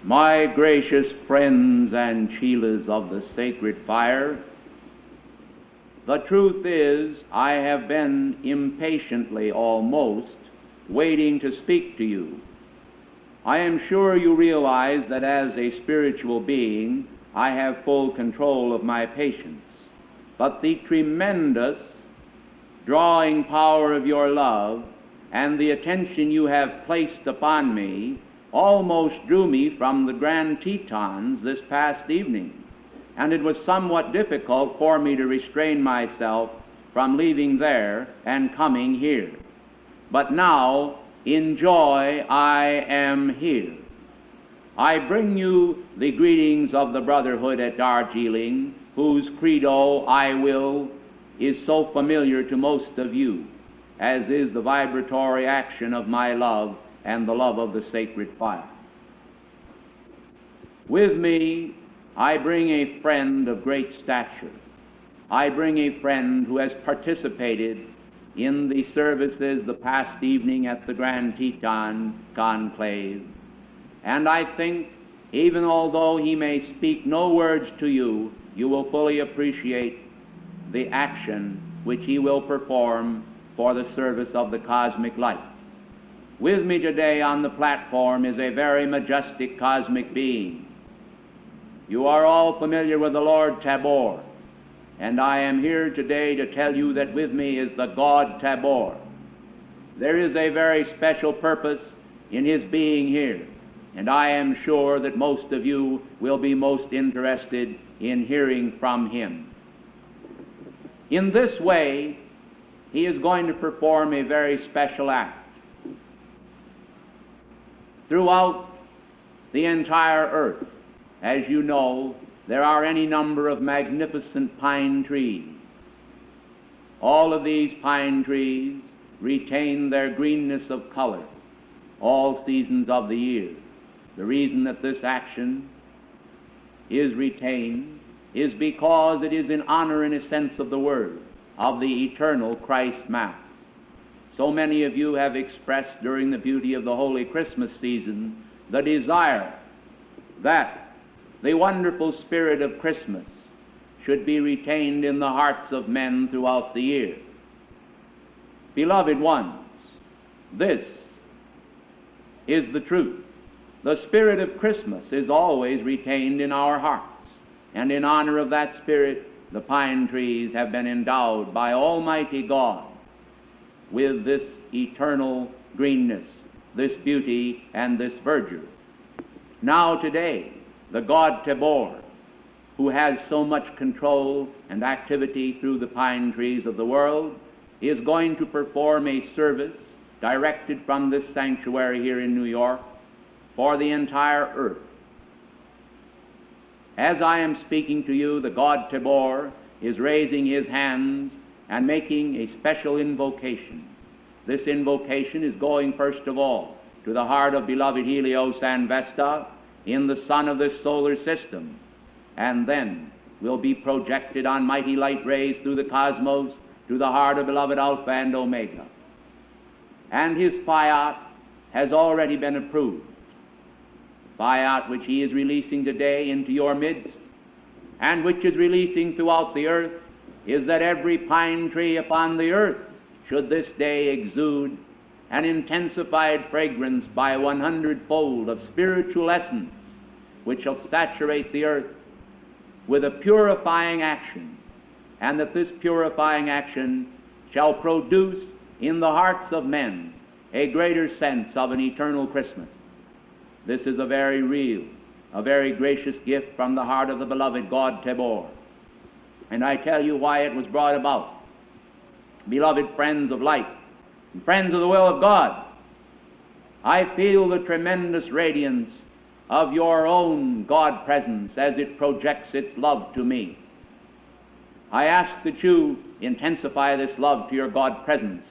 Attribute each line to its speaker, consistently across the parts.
Speaker 1: My gracious friends and Chelas of the sacred fire, the truth is, I have been impatiently almost waiting to speak to you. I am sure you realize that as a spiritual being, I have full control of my patience. But the tremendous drawing power of your love and the attention you have placed upon me almost drew me from the Grand Tetons this past evening, and it was somewhat difficult for me to restrain myself from leaving there and coming here. But now, in joy, I am here. I bring you the greetings of the Brotherhood at Darjeeling, whose credo, I will, is so familiar to most of you, as is the vibratory action of my love and the love of the sacred fire. With me, I bring a friend of great stature. I bring a friend who has participated in the services the past evening at the Grand Teton Conclave. And I think, even although he may speak no words to you, you will fully appreciate the action which he will perform for the service of the cosmic light. With me today on the platform is a very majestic cosmic being. You are all familiar with the Lord Tabor, and I am here today to tell you that with me is the God Tabor. There is a very special purpose in his being here, and I am sure that most of you will be most interested in hearing from him. In this way, he is going to perform a very special act. Throughout the entire earth, as you know, there are any number of magnificent pine trees. All of these pine trees retain their greenness of color all seasons of the year. The reason that this action is retained is because it is in honor, in a sense of the word, of the eternal Christ Mass. So many of you have expressed during the beauty of the Holy Christmas season the desire that the wonderful spirit of Christmas should be retained in the hearts of men throughout the year. Beloved ones, this is the truth. The spirit of Christmas is always retained in our hearts, and in honor of that spirit, the pine trees have been endowed by Almighty God with this eternal greenness, this beauty, and this verdure. Now today, the God Tabor, who has so much control and activity through the pine trees of the world, is going to perform a service directed from this sanctuary here in New York for the entire earth. As I am speaking to you, the God Tabor is raising his hands and making a special invocation. This invocation is going first of all to the heart of beloved Helios and Vesta in the sun of this solar system, and then will be projected on mighty light rays through the cosmos to the heart of beloved Alpha and Omega. And his fiat has already been approved, fiat which he is releasing today into your midst, and which is releasing throughout the earth, is that every pine tree upon the earth should this day exude an intensified fragrance by 100-fold of spiritual essence, which shall saturate the earth with a purifying action, and that this purifying action shall produce in the hearts of men a greater sense of an eternal Christmas. This is a very real, a very gracious gift from the heart of the beloved God Tabor. And I tell you why it was brought about. Beloved friends of light, and friends of the will of God, I feel the tremendous radiance of your own God presence as it projects its love to me. I ask that you intensify this love to your God presence,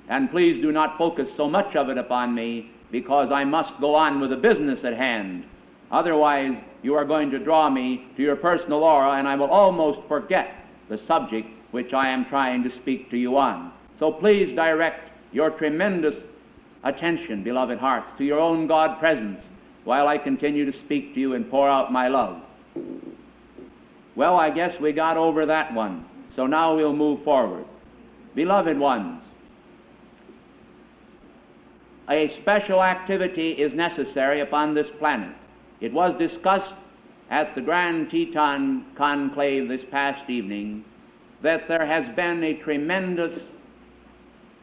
Speaker 1: and please do not focus so much of it upon me, because I must go on with the business at hand. Otherwise, you are going to draw me to your personal aura, and I will almost forget the subject which I am trying to speak to you on. So please direct your tremendous attention, beloved hearts, to your own God presence, while I continue to speak to you and pour out my love. Well, I guess we got over that one, so now we'll move forward. Beloved ones, a special activity is necessary upon this planet. It was discussed at the Grand Teton Conclave this past evening that there has been a tremendous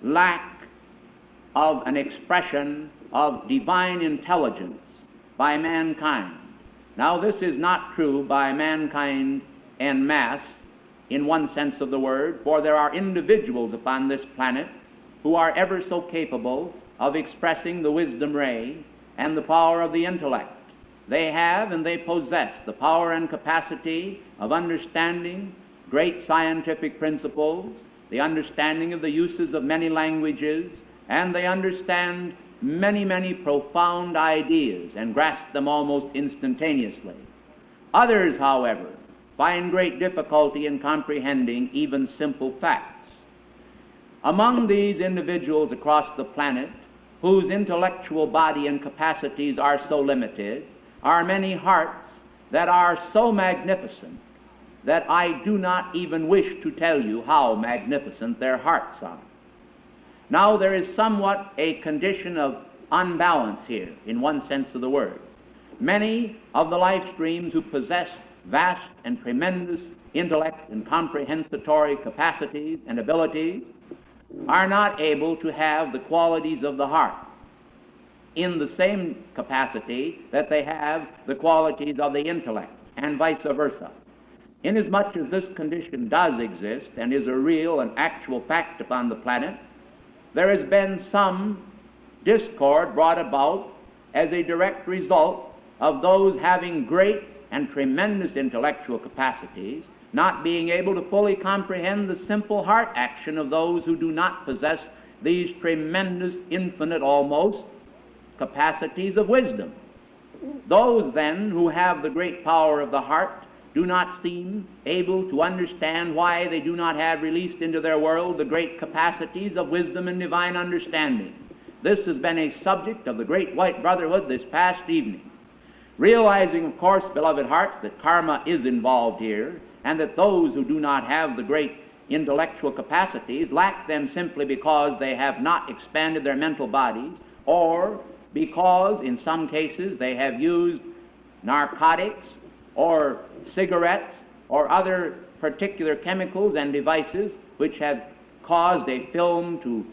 Speaker 1: lack of an expression of divine intelligence by mankind. Now, this is not true by mankind en masse in one sense of the word, for there are individuals upon this planet who are ever so capable of expressing the wisdom ray and the power of the intellect. They have and they possess the power and capacity of understanding great scientific principles, the understanding of the uses of many languages, and they understand many, many profound ideas and grasp them almost instantaneously. Others, however, find great difficulty in comprehending even simple facts. Among these individuals across the planet, whose intellectual body and capacities are so limited, are many hearts that are so magnificent that I do not even wish to tell you how magnificent their hearts are. Now, there is somewhat a condition of unbalance here, in one sense of the word. Many of the life streams who possess vast and tremendous intellect and comprehensatory capacities and abilities are not able to have the qualities of the heart in the same capacity that they have the qualities of the intellect, and vice versa. Inasmuch as this condition does exist and is a real and actual fact upon the planet, there has been some discord brought about as a direct result of those having great and tremendous intellectual capacities not being able to fully comprehend the simple heart action of those who do not possess these tremendous, infinite almost, capacities of wisdom. Those then who have the great power of the heart do not seem able to understand why they do not have released into their world the great capacities of wisdom and divine understanding. This has been a subject of the Great White Brotherhood this past evening. Realizing, of course, beloved hearts, that karma is involved here, and that those who do not have the great intellectual capacities lack them simply because they have not expanded their mental bodies, or because in some cases they have used narcotics or cigarettes or other particular chemicals and devices which have caused a film to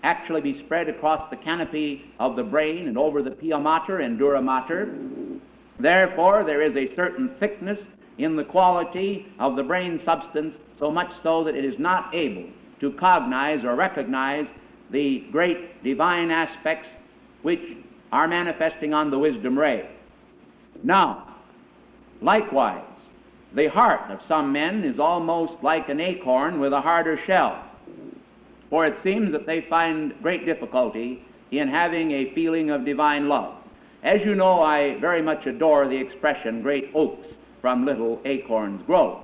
Speaker 1: actually be spread across the canopy of the brain and over the pia mater and dura mater. Therefore, there is a certain thickness in the quality of the brain substance, so much so that it is not able to cognize or recognize the great divine aspects which are manifesting on the wisdom ray. Now, likewise, the heart of some men is almost like an acorn with a harder shell, for it seems that they find great difficulty in having a feeling of divine love. As you know, I very much adore the expression, great oaks from little acorns grow.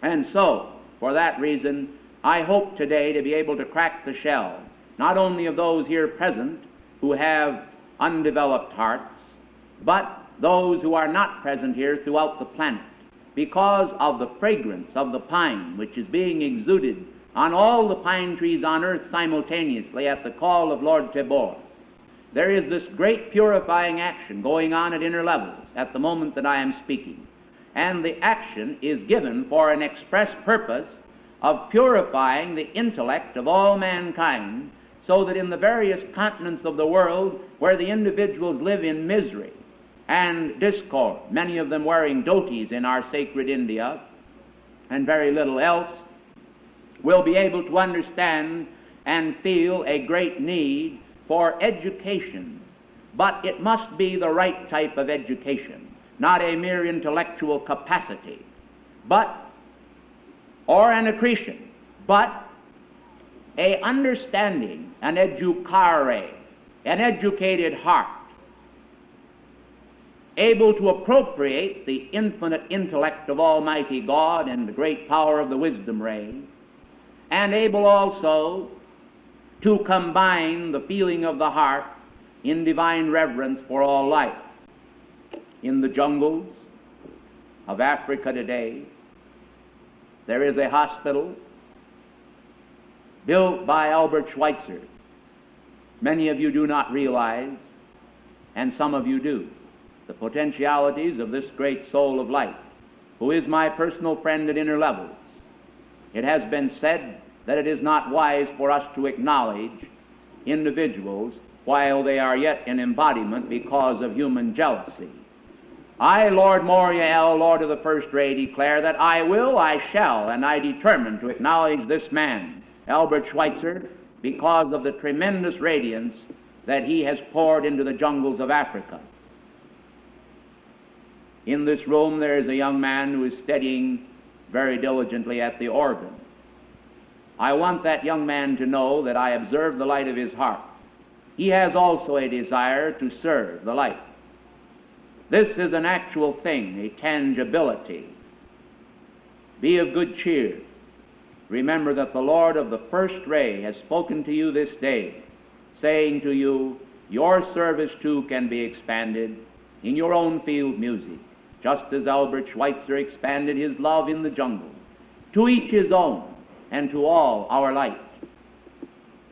Speaker 1: And so, for that reason, I hope today to be able to crack the shell, not only of those here present who have undeveloped hearts, but those who are not present here throughout the planet, because of the fragrance of the pine which is being exuded on all the pine trees on earth simultaneously at the call of Lord Tabor. There is this great purifying action going on at inner levels at the moment that I am speaking, and the action is given for an express purpose of purifying the intellect of all mankind, so that in the various continents of the world where the individuals live in misery and discord, many of them wearing dhotis in our sacred India and very little else, will be able to understand and feel a great need for education. But it must be the right type of education, not a mere intellectual capacity, or an accretion, but a understanding, an educare, an educated heart, able to appropriate the infinite intellect of Almighty God and the great power of the wisdom ray, and able also to combine the feeling of the heart in divine reverence for all life. in the jungles of Africa today. There is a hospital built by Albert Schweitzer. Many of you do not realize, and some of you do, the potentialities of this great soul of light, who is my personal friend at inner levels. It has been said that it is not wise for us to acknowledge individuals while they are yet in embodiment because of human jealousy. I, Lord Moriel, Lord of the First Ray, declare that I will, I shall, and I determine to acknowledge this man, Albert Schweitzer, because of the tremendous radiance that he has poured into the jungles of Africa. In this room there is a young man who is studying very diligently at the organ. I want that young man to know that I observe the light of his heart. He has also a desire to serve the light. This is an actual thing, a tangibility. Be of good cheer. Remember that the Lord of the First Ray has spoken to you this day, saying to you, your service too can be expanded in your own field music, just as Albert Schweitzer expanded his love in the jungle, to each his own, and to all our light.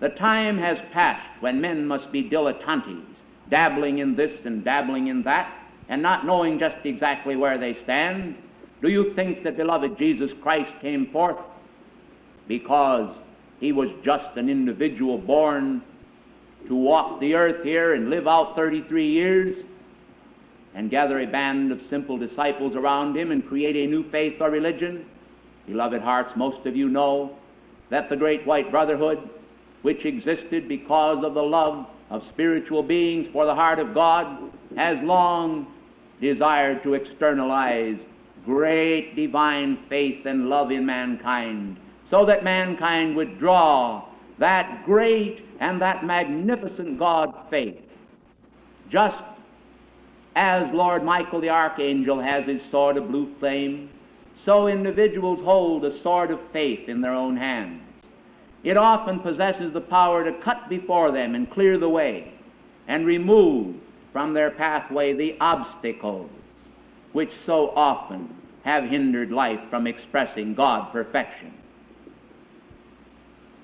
Speaker 1: The time has passed when men must be dilettantes, dabbling in this and dabbling in that, and not knowing just exactly where they stand. Do you think that, beloved, Jesus Christ came forth because he was just an individual born to walk the earth here and live out 33 years and gather a band of simple disciples around him and create a new faith or religion? Beloved hearts, most of you know that the great white brotherhood, which existed because of the love of spiritual beings for the heart of God, has long desired to externalize great divine faith and love in mankind, so that mankind would draw that great and that magnificent God faith. Just as Lord Michael the Archangel has his sword of blue flame, so individuals hold a sword of faith in their own hands. It often possesses the power to cut before them and clear the way and remove from their pathway the obstacles which so often have hindered life from expressing God perfection.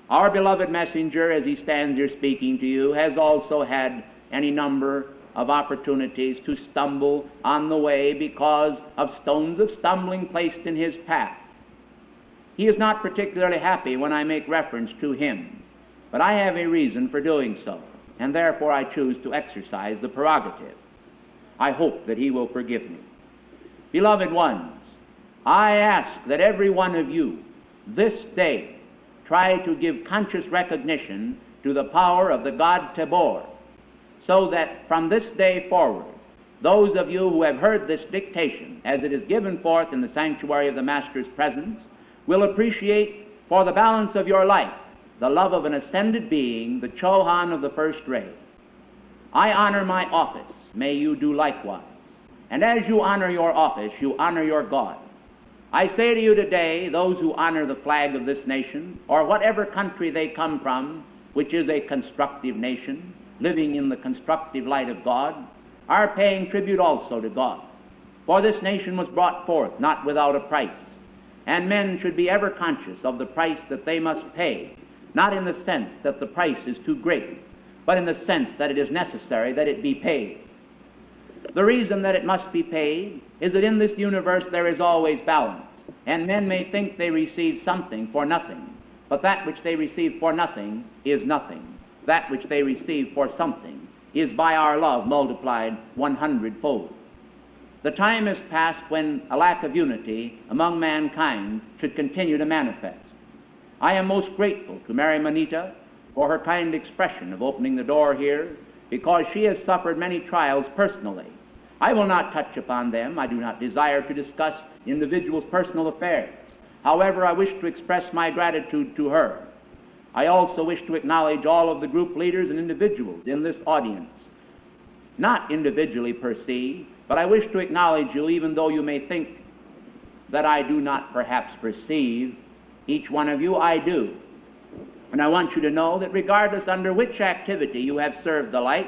Speaker 1: Our beloved messenger, as he stands here speaking to you, has also had any number of opportunities to stumble on the way because of stones of stumbling placed in his path. He is not particularly happy when I make reference to him, but I have a reason for doing so, and therefore I choose to exercise the prerogative. I hope that he will forgive me. Beloved ones, I ask that every one of you this day try to give conscious recognition to the power of the God Tabor, so that from this day forward, those of you who have heard this dictation as it is given forth in the sanctuary of the Master's presence will appreciate for the balance of your life the love of an ascended being, the Chohan of the First Ray. I honor my office. May you do likewise. And as you honor your office, you honor your God. I say to you today, those who honor the flag of this nation, or whatever country they come from, which is a constructive nation, living in the constructive light of God, are paying tribute also to God. For this nation was brought forth not without a price, and men should be ever conscious of the price that they must pay, not in the sense that the price is too great, but in the sense that it is necessary that it be paid. The reason that it must be paid is that in this universe there is always balance, and men may think they receive something for nothing, but that which they receive for nothing is nothing. That which they receive for something is by our love multiplied 100-fold. The time is past when a lack of unity among mankind should continue to manifest. I am most grateful to Mary Manita for her kind expression of opening the door here, because she has suffered many trials personally. I will not touch upon them. I do not desire to discuss individuals' personal affairs. However, I wish to express my gratitude to her. I also wish to acknowledge all of the group leaders and individuals in this audience, not individually per se, but I wish to acknowledge you even though you may think that I do not perhaps perceive each one of you. I do. And I want you to know that regardless under which activity you have served the light,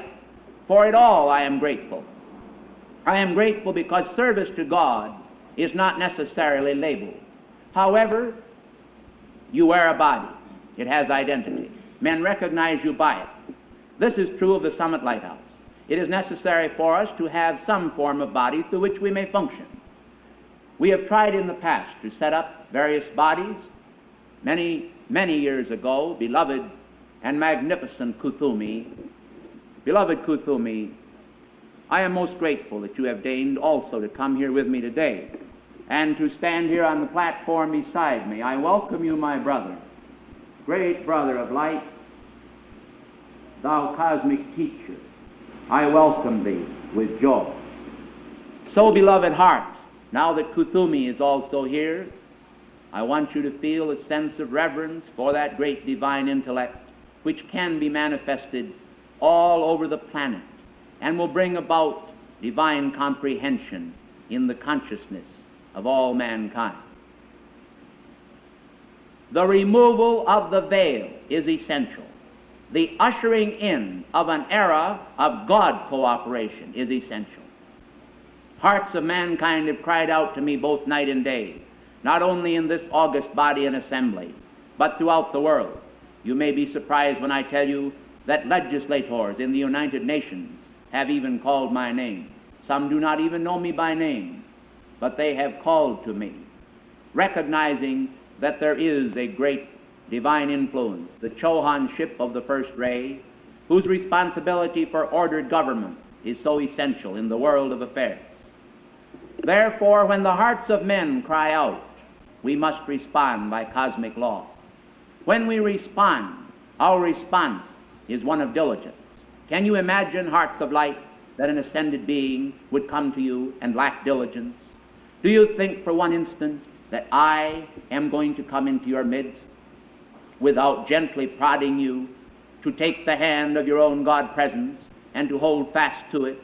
Speaker 1: for it all I am grateful. I am grateful because service to God is not necessarily labeled. However, you wear a body. It has identity. Men recognize you by it. This is true of the Summit Lighthouse. It is necessary for us to have some form of body through which we may function. We have tried in the past to set up various bodies. Many years ago, beloved and magnificent Kuthumi, beloved Kuthumi, I am most grateful that you have deigned also to come here with me today and to stand here on the platform beside me. I welcome you, my brother, great brother of light, thou cosmic teacher. I welcome thee with joy. So, beloved hearts, now that Kuthumi is also here, I want you to feel a sense of reverence for that great divine intellect which can be manifested all over the planet and will bring about divine comprehension in the consciousness of all mankind. The removal of the veil is essential. The ushering in of an era of God cooperation is essential. Hearts of mankind have cried out to me both night and day, not only in this august body and assembly, but throughout the world. You may be surprised when I tell you that legislators in the United Nations have even called my name. Some do not even know me by name, but they have called to me, recognizing that there is a great divine influence, the Chohanship of the first ray, whose responsibility for ordered government is so essential in the world of affairs. Therefore, when the hearts of men cry out, we must respond by cosmic law. When we respond, our response is one of diligence. Can you imagine, hearts of light, that an ascended being would come to you and lack diligence? Do you think for one instant that I am going to come into your midst without gently prodding you to take the hand of your own God presence and to hold fast to it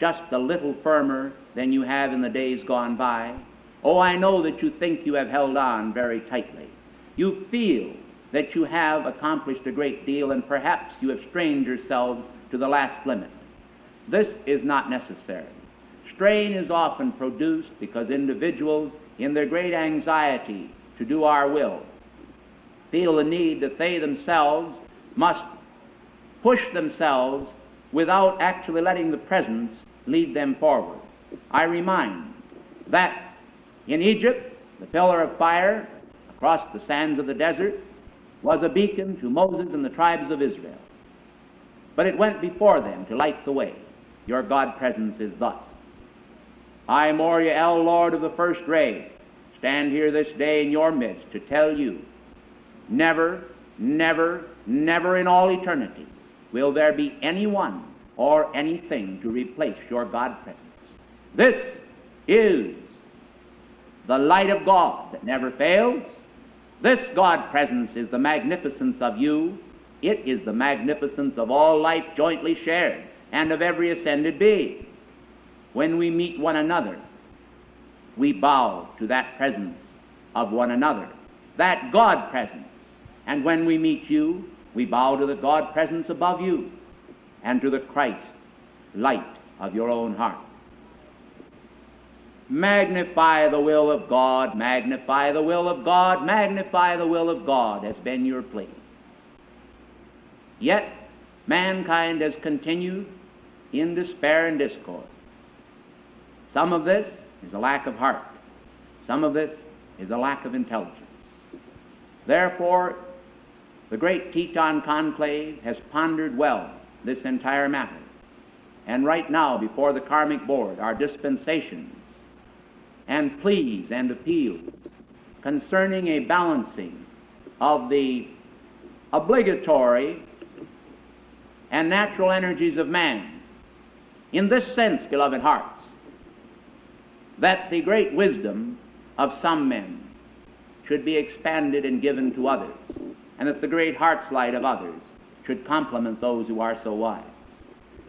Speaker 1: just a little firmer than you have in the days gone by? Oh, I know that you think you have held on very tightly. You feel that you have accomplished a great deal, and perhaps you have strained yourselves to the last limit. This is not necessary. Strain is often produced because individuals, in their great anxiety to do our will, feel the need that they themselves must push themselves without actually letting the presence lead them forward. I remind that in Egypt, the pillar of fire across the sands of the desert was a beacon to Moses and the tribes of Israel. But it went before them to light the way. Your God presence is thus. I, Moriel, Lord of the first ray, stand here this day in your midst to tell you, never, never, never in all eternity will there be anyone or anything to replace your God presence. This is the light of God that never fails. This God presence is the magnificence of you. It is the magnificence of all life jointly shared and of every ascended being. When we meet one another, we bow to that presence of one another, that God presence. And when we meet you, we bow to the God presence above you and to the Christ light of your own heart. Magnify the will of God, magnify the will of God, magnify the will of God has been your plea. Yet mankind has continued in despair and discord. Some of this is a lack of heart. Some of this is a lack of intelligence. Therefore, the great Teton Conclave has pondered well this entire matter. And right now, before the Karmic Board, are dispensations and pleas and appeals concerning a balancing of the obligatory and natural energies of man. In this sense, beloved hearts, that the great wisdom of some men should be expanded and given to others, and that the great heart's light of others should complement those who are so wise.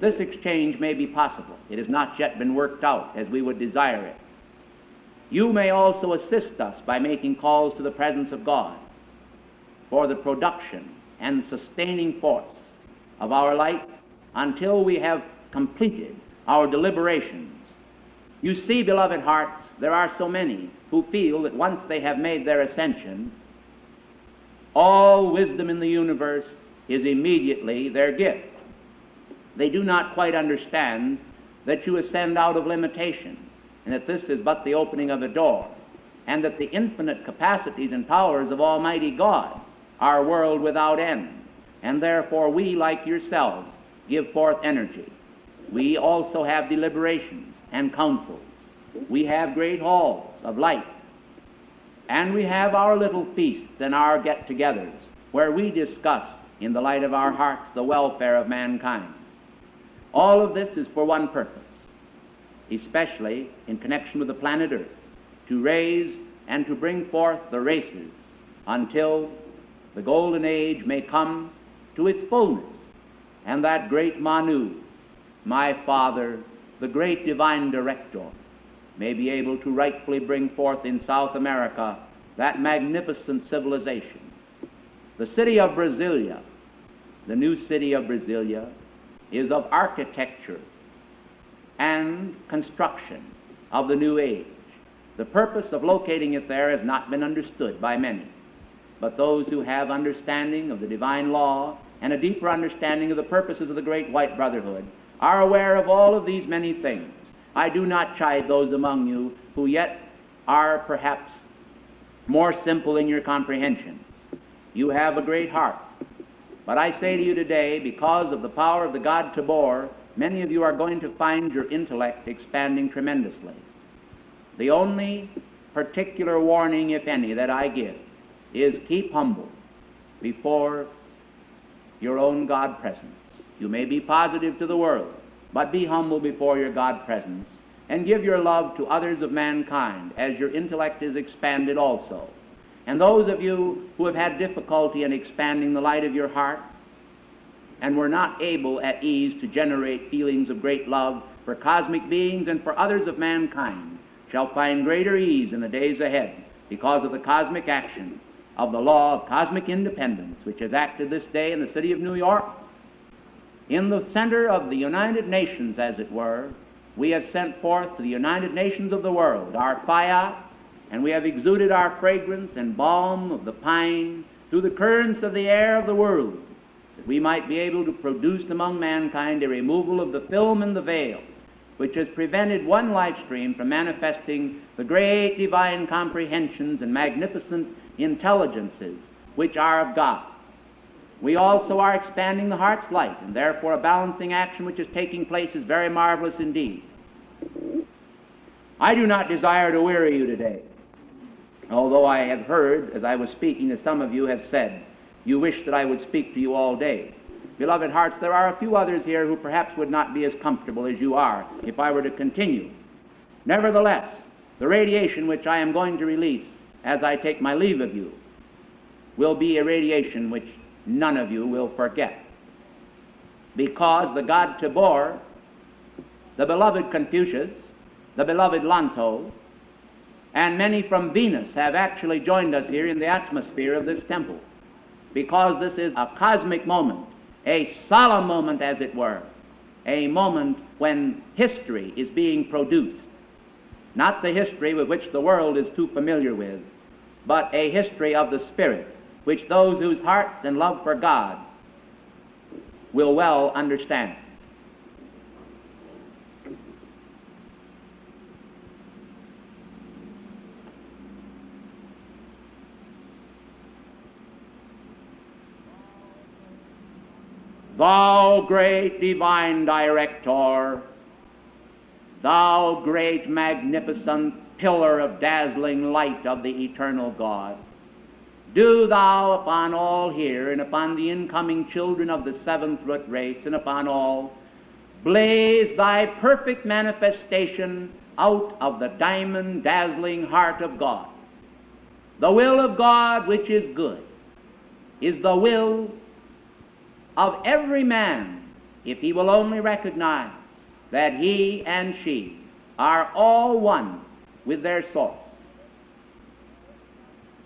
Speaker 1: This exchange may be possible. It has not yet been worked out as we would desire it. You may also assist us by making calls to the presence of God for the production and sustaining force of our light until we have completed our deliberations. You see, beloved hearts, there are so many who feel that once they have made their ascension, all wisdom in the universe is immediately their gift. They do not quite understand that you ascend out of limitation, and that this is but the opening of a door, and that the infinite capacities and powers of Almighty God are world without end, and therefore we, like yourselves, give forth energy. We also have deliberations and councils. We have great halls of light, and we have our little feasts and our get-togethers where we discuss in the light of our hearts the welfare of mankind. All of this is for one purpose, especially in connection with the planet Earth, to raise and to bring forth the races until the golden age may come to its fullness, and that great Manu, my Father, the great divine director, may be able to rightfully bring forth in South America that magnificent civilization. The city of Brasilia, the new city of Brasilia, is of architecture and construction of the new age. The purpose of locating it there has not been understood by many, but those who have understanding of the divine law and a deeper understanding of the purposes of the great white brotherhood are aware of all of these many things. I do not chide those among you who yet are perhaps more simple in your comprehension. You have a great heart. But I say to you today, because of the power of the God Tabor, many of you are going to find your intellect expanding tremendously. The only particular warning, if any, that I give is keep humble before your own God presence. You may be positive to the world, but be humble before your God presence, and give your love to others of mankind as your intellect is expanded also. And those of you who have had difficulty in expanding the light of your heart and were not able at ease to generate feelings of great love for cosmic beings and for others of mankind shall find greater ease in the days ahead because of the cosmic action of the law of cosmic independence, which has acted this day in the city of New York. In the center of the United Nations, as it were, we have sent forth to the United Nations of the world our fiat, and we have exuded our fragrance and balm of the pine through the currents of the air of the world, that we might be able to produce among mankind a removal of the film and the veil, which has prevented one life stream from manifesting the great divine comprehensions and magnificent intelligences which are of God. We also are expanding the heart's light, and therefore a balancing action which is taking place is very marvelous indeed. I do not desire to weary you today, although I have heard, as I was speaking, that some of you have said, you wish that I would speak to you all day. Beloved hearts, there are a few others here who perhaps would not be as comfortable as you are if I were to continue. Nevertheless, the radiation which I am going to release as I take my leave of you will be a radiation which none of you will forget, because the God Tabor, the beloved Confucius, the beloved Lanto, and many from Venus have actually joined us here in the atmosphere of this temple, because this is a cosmic moment, a solemn moment, as it were, a moment when history is being produced, not the history with which the world is too familiar with, but a history of the Spirit, which those whose hearts and love for God will well understand. Thou great divine director, thou great magnificent pillar of dazzling light of the eternal God, do thou upon all here, and upon the incoming children of the seventh root race, and upon all, blaze thy perfect manifestation out of the diamond dazzling heart of God. The will of God, which is good, is the will of every man, if he will only recognize that he and she are all one with their source.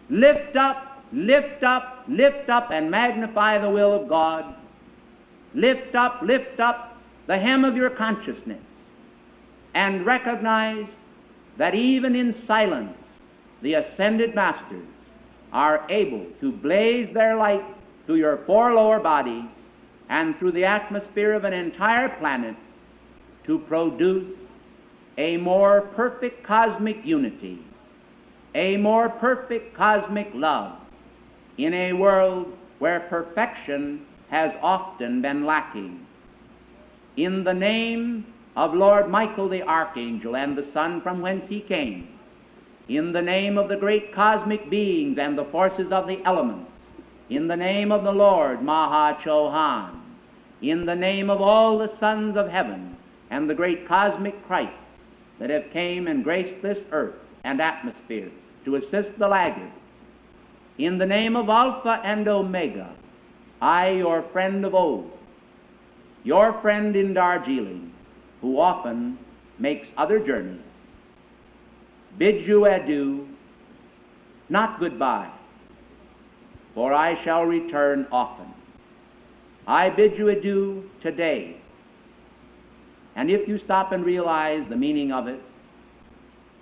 Speaker 1: Lift up, lift up, lift up, and magnify the will of God. Lift up the hem of your consciousness, and recognize that even in silence the ascended masters are able to blaze their light through your four lower bodies and through the atmosphere of an entire planet to produce a more perfect cosmic unity, a more perfect cosmic love in a world where perfection has often been lacking. In the name of Lord Michael the Archangel and the sun from whence he came, in the name of the great cosmic beings and the forces of the elements, in the name of the Lord Maha Chohan, in the name of all the sons of heaven and the great cosmic Christs that have came and graced this earth and atmosphere to assist the laggards, in the name of Alpha and Omega, I, your friend of old, your friend in Darjeeling, who often makes other journeys, bid you adieu, not goodbye, for I shall return often. I bid you adieu today, and if you stop and realize the meaning of it,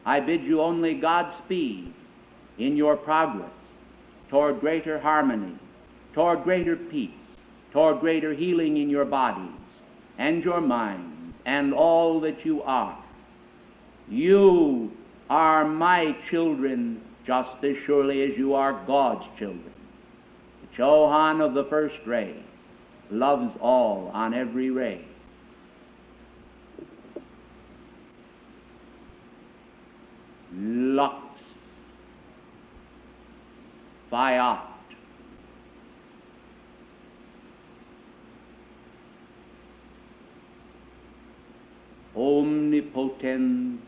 Speaker 1: I bid you only Godspeed in your progress toward greater harmony, toward greater peace, toward greater healing in your bodies and your minds and all that you are. You are my children just as surely as you are God's children. The Chohan of the first ray loves all on every ray. Lux Fiat. Omnipotens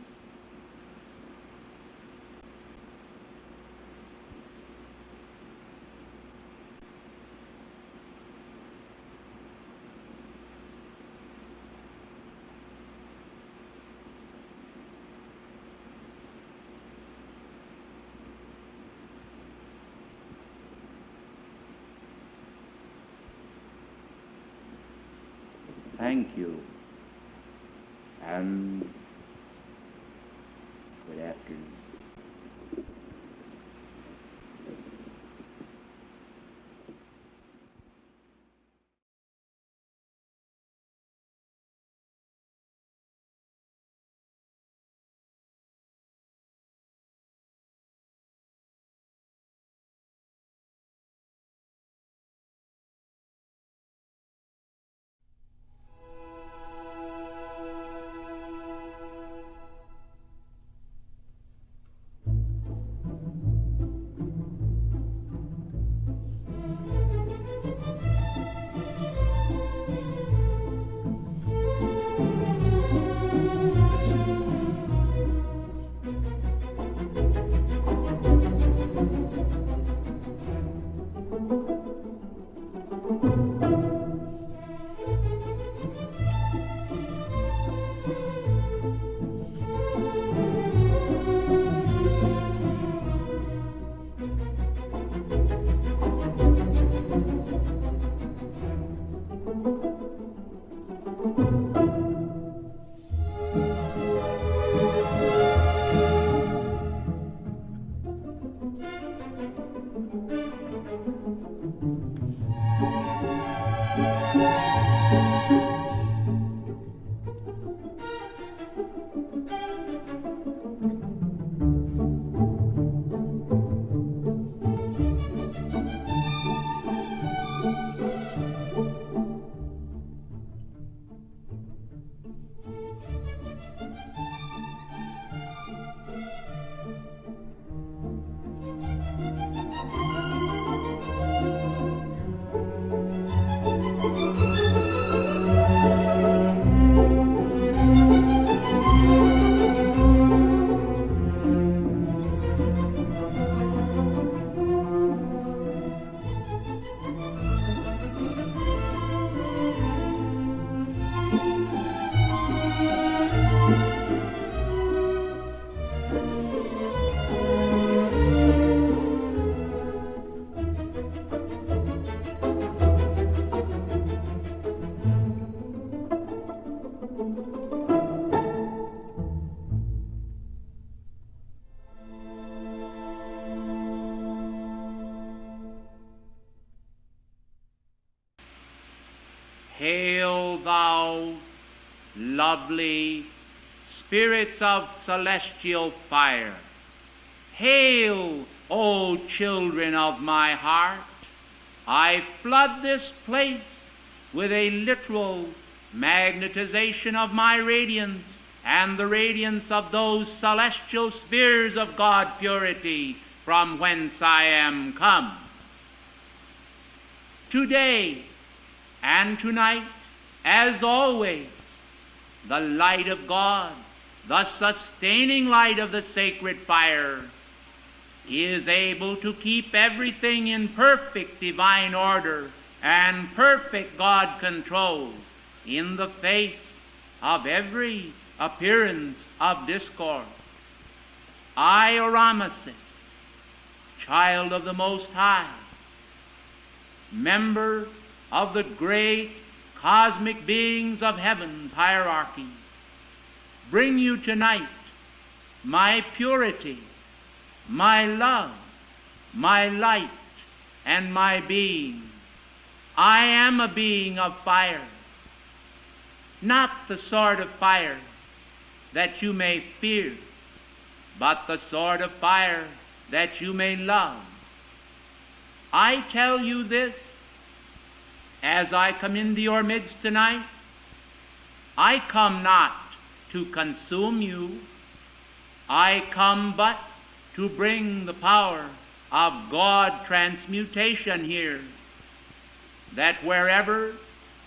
Speaker 1: thank you, and good afternoon. lovely spirits of celestial fire. Hail, O children of my heart! I flood this place with a literal magnetization of my radiance and the radiance of those celestial spheres of God purity from whence I am come. Today and tonight, as always, the light of God, the sustaining light of the sacred fire, is able to keep everything in perfect divine order and perfect God control in the face of every appearance of discord. I, Orameses, child of the Most High, member of the great cosmic beings of heaven's hierarchy, bring you tonight my purity, my love, my light, and my being. I am a being of fire, not the sort of fire that you may fear, but the sort of fire that you may love. I tell you this as I come into your midst tonight. I come not to consume you. I come but to bring the power of God transmutation here, that wherever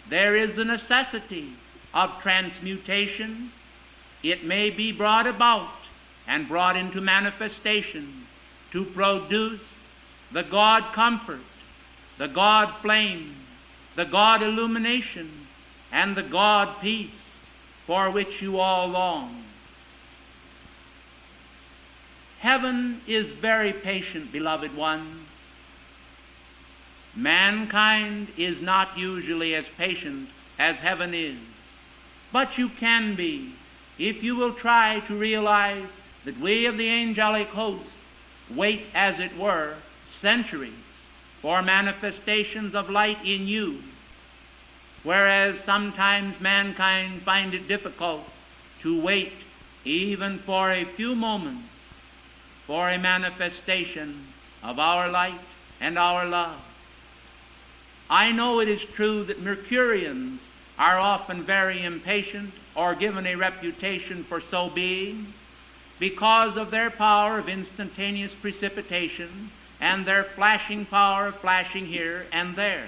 Speaker 1: there is the necessity of transmutation, it may be brought about and brought into manifestation to produce the God comfort, the God flame, the God illumination, and the God peace for which you all long. Heaven is very patient, beloved ones. Mankind is not usually as patient as heaven is, but you can be if you will try to realize that we of the angelic host wait, as it were, centuries for manifestations of light in you, whereas sometimes mankind find it difficult to wait even for a few moments for a manifestation of our light and our love. I know it is true that Mercurians are often very impatient or given a reputation for so being because of their power of instantaneous precipitation and their flashing power of flashing here and there.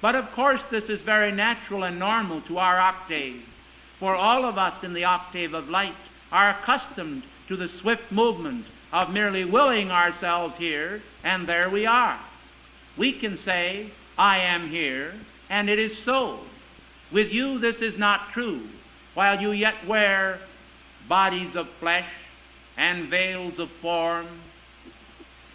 Speaker 1: But of course this is very natural and normal to our octave, for all of us in the octave of light are accustomed to the swift movement of merely willing ourselves here, and there we are. We can say, I am here, and it is so. With you this is not true, while you yet wear bodies of flesh and veils of form.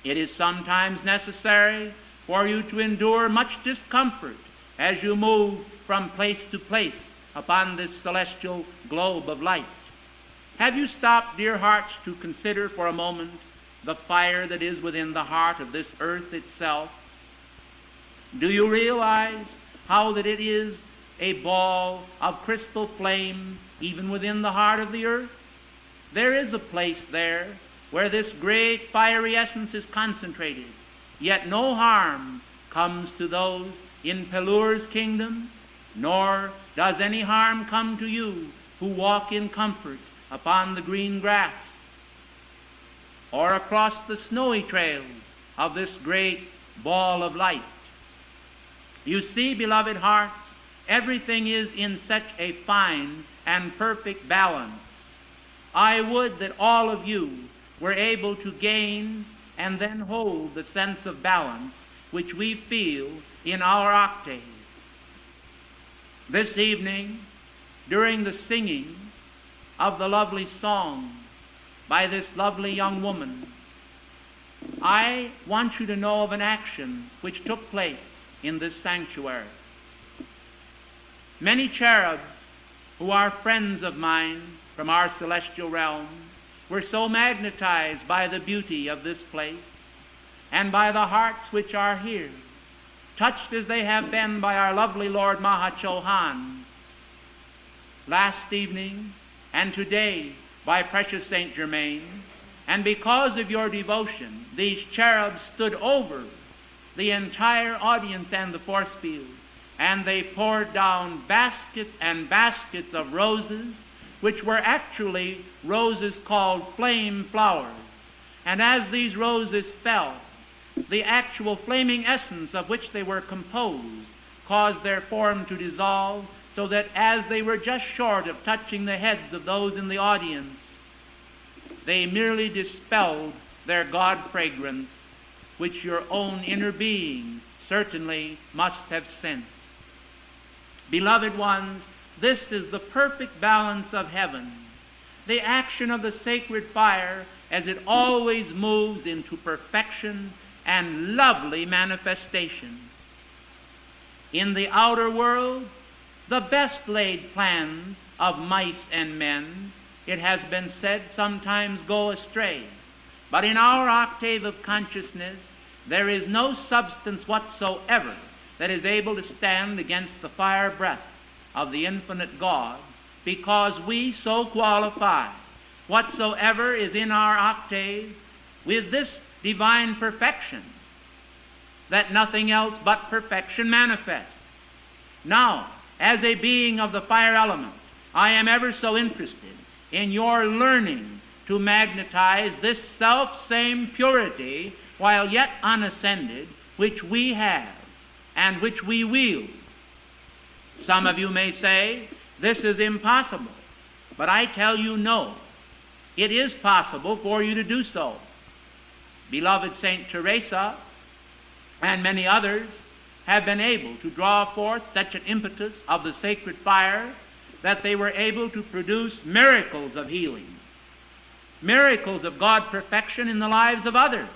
Speaker 1: It is sometimes necessary for you to endure much discomfort as you move from place to place upon this celestial globe of light. Have you stopped, dear hearts, to consider for a moment the fire that is within the heart of this earth itself? Do you realize how that it is a ball of crystal flame even within the heart of the earth? There is a place there where this great fiery essence is concentrated, yet no harm comes to those in Pelur's kingdom, nor does any harm come to you who walk in comfort upon the green grass or across the snowy trails of this great ball of light. You see, beloved hearts, everything is in such a fine and perfect balance. I would that all of you were able to gain and then hold the sense of balance which we feel in our octave. This evening, during the singing of the lovely song by this lovely young woman, I want you to know of an action which took place in this sanctuary. Many cherubs who are friends of mine from our celestial realm were so magnetized by the beauty of this place and by the hearts which are here, touched as they have been by our lovely Lord Mahachohan, last evening and today by precious Saint Germain, and because of your devotion, these cherubs stood over the entire audience and the force field, and they poured down baskets and baskets of roses, which were actually roses called flame flowers. And as these roses fell, the actual flaming essence of which they were composed caused their form to dissolve, so that as they were just short of touching the heads of those in the audience, they merely dispelled their God fragrance, which your own inner being certainly must have sensed. Beloved ones, this is the perfect balance of heaven, the action of the sacred fire as it always moves into perfection and lovely manifestation. In the outer world, the best laid plans of mice and men, it has been said, sometimes go astray. But in our octave of consciousness, there is no substance whatsoever that is able to stand against the fire breath of the infinite God, because we so qualify whatsoever is in our octave with this divine perfection, that nothing else but perfection manifests. Now, as a being of the fire element, I am ever so interested in your learning to magnetize this self-same purity while yet unascended, which we have and which we wield. Some of you may say, this is impossible, but I tell you no. It is possible for you to do so. Beloved Saint Teresa and many others have been able to draw forth such an impetus of the sacred fire that they were able to produce miracles of healing, miracles of God perfection in the lives of others.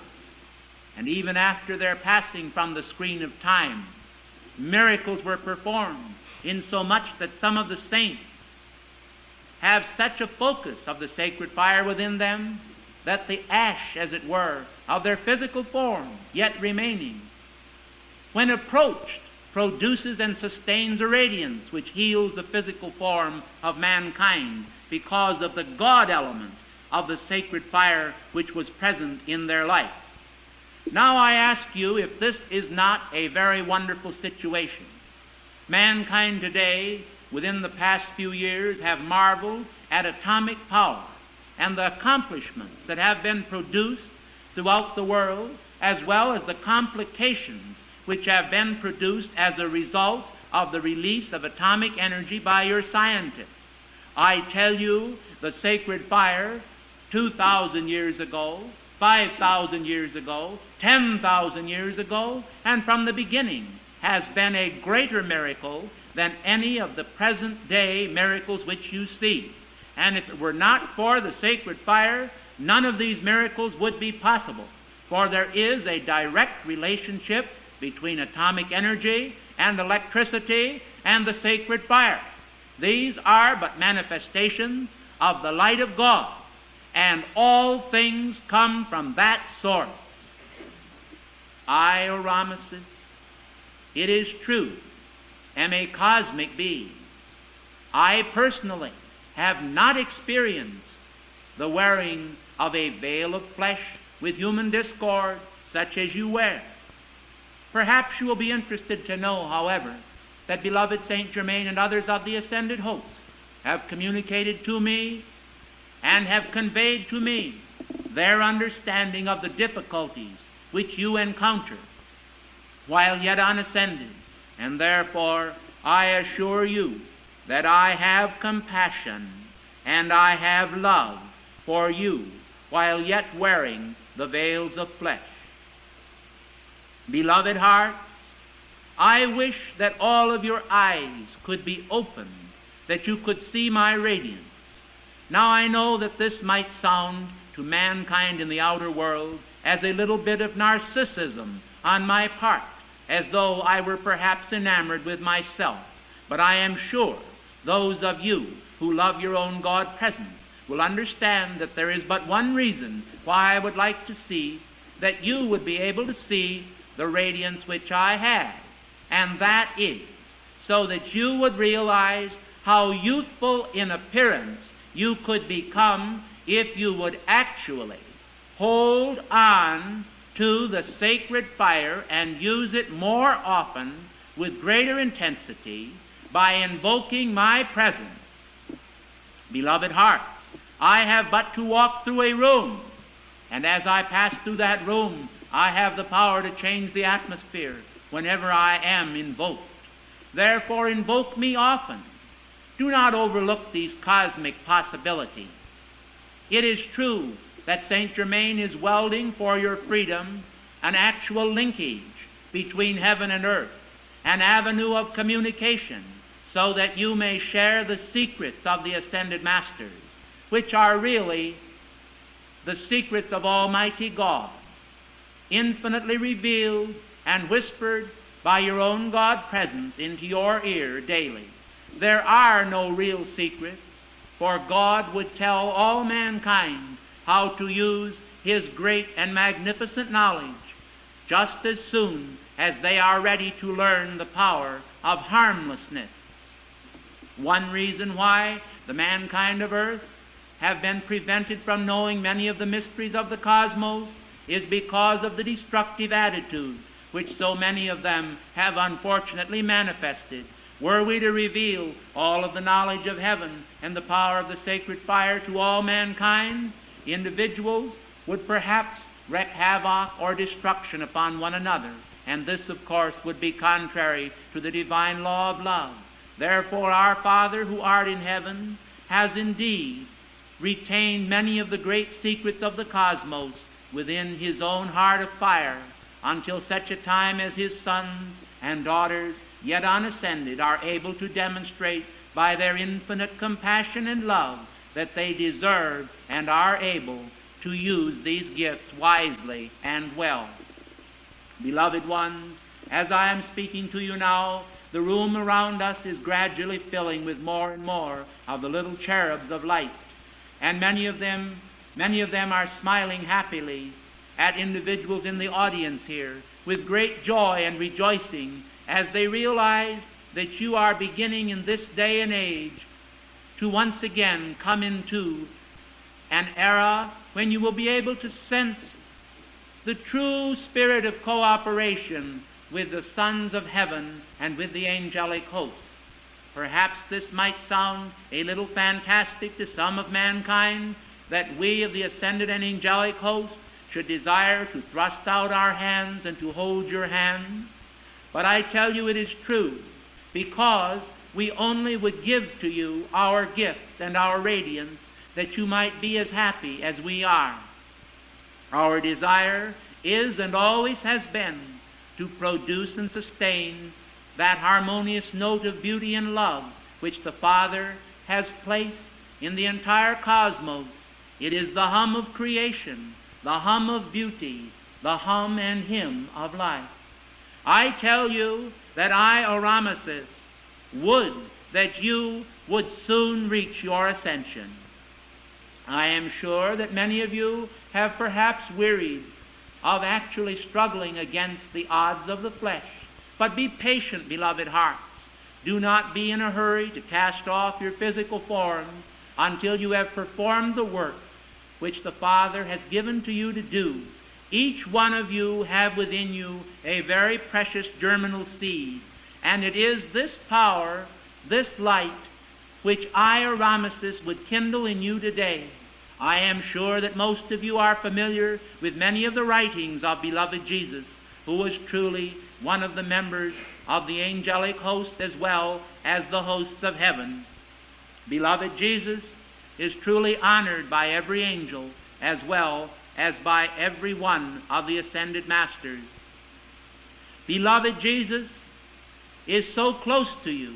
Speaker 1: And even after their passing from the screen of time, miracles were performed, insomuch that some of the saints have such a focus of the sacred fire within them that the ash, as it were, of their physical form yet remaining, when approached, produces and sustains a radiance which heals the physical form of mankind because of the God element of the sacred fire which was present in their life. Now I ask you if this is not a very wonderful situation. Mankind today, within the past few years, have marveled at atomic power and the accomplishments that have been produced throughout the world, as well as the complications which have been produced as a result of the release of atomic energy by your scientists. I tell you, the sacred fire 2,000 years ago, 5,000 years ago, 10,000 years ago, and from the beginning has been a greater miracle than any of the present day miracles which you see. And if it were not for the sacred fire, none of these miracles would be possible, for there is a direct relationship between atomic energy and electricity and the sacred fire. These are but manifestations of the light of God, and all things come from that source. I, Orameses, it is true, am a cosmic being. I personally have not experienced the wearing of a veil of flesh with human discord such as you wear. Perhaps you will be interested to know, however, that beloved Saint Germain and others of the ascended hosts have communicated to me and have conveyed to me their understanding of the difficulties which you encounter while yet unascended, and therefore I assure you that I have compassion and I have love for you while yet wearing the veils of flesh. Beloved hearts, I wish that all of your eyes could be opened, that you could see my radiance. Now I know that this might sound to mankind in the outer world as a little bit of narcissism on my part, as though I were perhaps enamored with myself. But I am sure those of you who love your own God presence will understand that there is but one reason why I would like to see that you would be able to see the radiance which I have, and that is so that you would realize how youthful in appearance you could become if you would actually hold on to the sacred fire and use it more often with greater intensity by invoking my presence. Beloved hearts, I have but to walk through a room, and as I pass through that room, I have the power to change the atmosphere whenever I am invoked. Therefore, invoke me often. Do not overlook these cosmic possibilities. It is true that Saint Germain is welding for your freedom an actual linkage between heaven and earth, an avenue of communication, so that you may share the secrets of the ascended masters, which are really the secrets of Almighty God, infinitely revealed and whispered by your own God presence into your ear daily. There are no real secrets, for God would tell all mankind how to use His great and magnificent knowledge just as soon as they are ready to learn the power of harmlessness. One reason why the mankind of earth have been prevented from knowing many of the mysteries of the cosmos is because of the destructive attitudes which so many of them have unfortunately manifested. Were we to reveal all of the knowledge of heaven and the power of the sacred fire to all mankind, individuals would perhaps wreak havoc or destruction upon one another, and this, of course, would be contrary to the divine law of love. Therefore, our Father who art in heaven has indeed retained many of the great secrets of the cosmos within His own heart of fire, until such a time as His sons and daughters, yet unascended, are able to demonstrate by their infinite compassion and love that they deserve and are able to use these gifts wisely and well. Beloved ones, as I am speaking to you now, the room around us is gradually filling with more and more of the little cherubs of light, and many of them are smiling happily at individuals in the audience here with great joy and rejoicing as they realize that you are beginning in this day and age to once again come into an era when you will be able to sense the true spirit of cooperation with the sons of heaven and with the angelic hosts. Perhaps this might sound a little fantastic to some of mankind, that we of the ascended and angelic host should desire to thrust out our hands and to hold your hands. But I tell you it is true, because we only would give to you our gifts and our radiance that you might be as happy as we are. Our desire is and always has been to produce and sustain that harmonious note of beauty and love which the Father has placed in the entire cosmos. It is the hum of creation, the hum of beauty, the hum and hymn of life. I tell you that I, Orameses, would that you would soon reach your ascension. I am sure that many of you have perhaps wearied of actually struggling against the odds of the flesh. But be patient, beloved hearts. Do not be in a hurry to cast off your physical forms until you have performed the work which the Father has given to you to do. Each one of you have within you a very precious germinal seed, and it is this power, this light, which I, Orameses, would kindle in you today. I am sure that most of you are familiar with many of the writings of beloved Jesus, who was truly one of the members of the angelic host as well as the hosts of heaven. Beloved Jesus is truly honored by every angel as well as by every one of the ascended masters. Beloved Jesus is so close to you.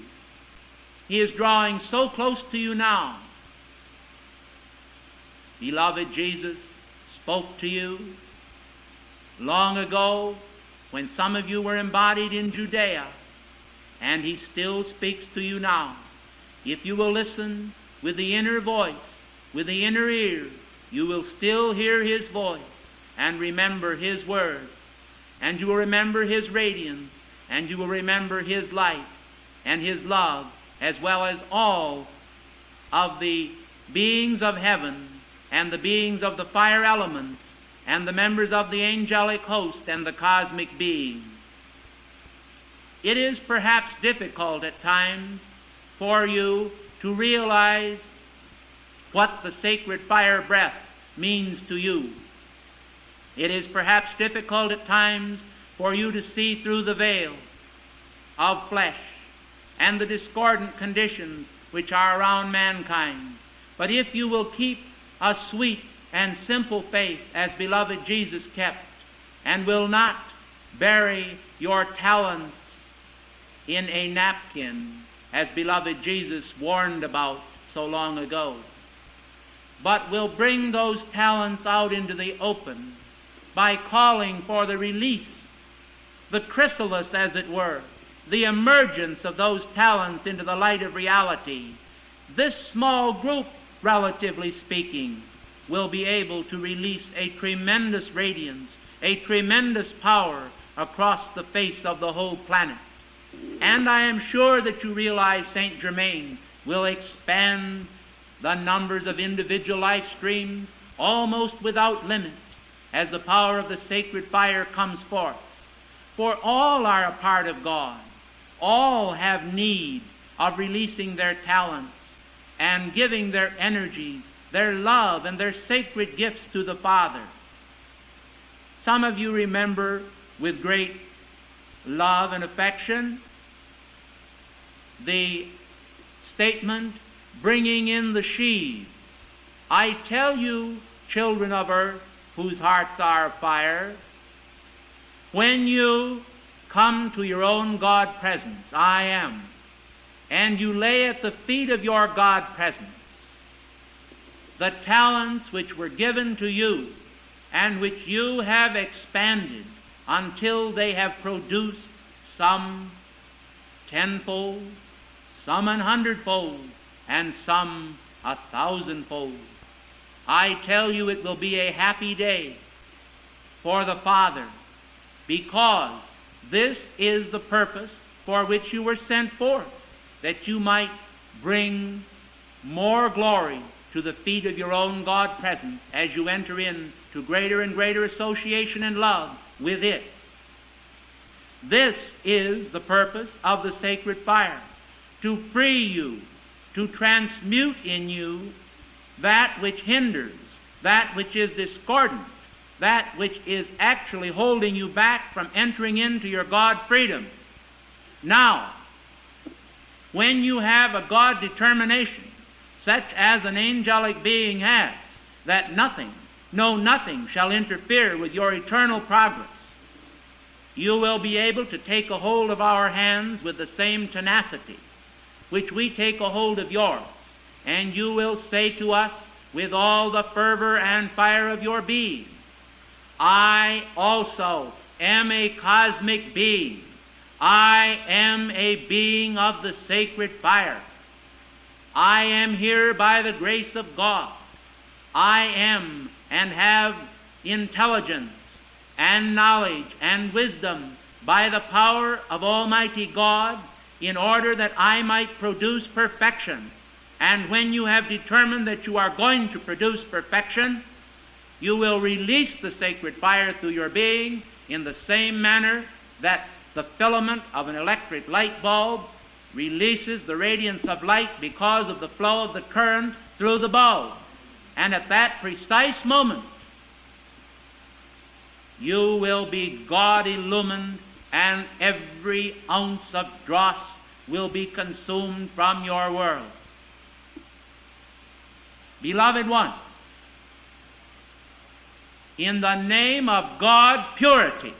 Speaker 1: He is drawing so close to you now. Beloved Jesus spoke to you long ago when some of you were embodied in Judea, and He still speaks to you now. If you will listen with the inner voice, with the inner ear, you will still hear His voice and remember His word, and you will remember His radiance, and you will remember His light and His love as well as all of the beings of heaven and the beings of the fire elements and the members of the angelic host and the cosmic beings. It is perhaps difficult at times for you to realize what the sacred fire breath means to you. It is perhaps difficult at times for you to see through the veil of flesh and the discordant conditions which are around mankind. But if you will keep a sweet and simple faith as beloved Jesus kept, and will not bury your talents in a napkin, as beloved Jesus warned about so long ago, but will bring those talents out into the open by calling for the release, the chrysalis, as it were, the emergence of those talents into the light of reality, this small group, relatively speaking, will be able to release a tremendous radiance, a tremendous power across the face of the whole planet. And I am sure that you realize Saint Germain will expand the numbers of individual life streams almost without limit as the power of the sacred fire comes forth. For all are a part of God. All have need of releasing their talents and giving their energies, their love, and their sacred gifts to the Father. Some of you remember with great love and affection the statement, bringing in the sheaves. I tell you, children of earth, whose hearts are fire, when you come to your own God presence, I am, and you lay at the feet of your God presence the talents which were given to you and which you have expanded until they have produced some tenfold, some 100-fold, and some 1,000-fold. I tell you, it will be a happy day for the Father, because this is the purpose for which you were sent forth, that you might bring more glory to the feet of your own God presence as you enter into greater and greater association and love with it. This is the purpose of the sacred fire, to free you, to transmute in you that which hinders, that which is discordant, that which is actually holding you back from entering into your God freedom. Now, when you have a God determination, such as an angelic being has, that nothing, no nothing shall interfere with your eternal progress, you will be able to take a hold of our hands with the same tenacity which we take a hold of yours, and you will say to us with all the fervor and fire of your being, I also am a cosmic being. I am a being of the sacred fire. I am here by the grace of God. I am and have intelligence and knowledge and wisdom by the power of Almighty God, in order that I might produce perfection. And when you have determined that you are going to produce perfection, you will release the sacred fire through your being in the same manner that the filament of an electric light bulb releases the radiance of light because of the flow of the current through the bulb. And at that precise moment, you will be God-illumined, and every ounce of dross will be consumed from your world. Beloved ones, in the name of God purity,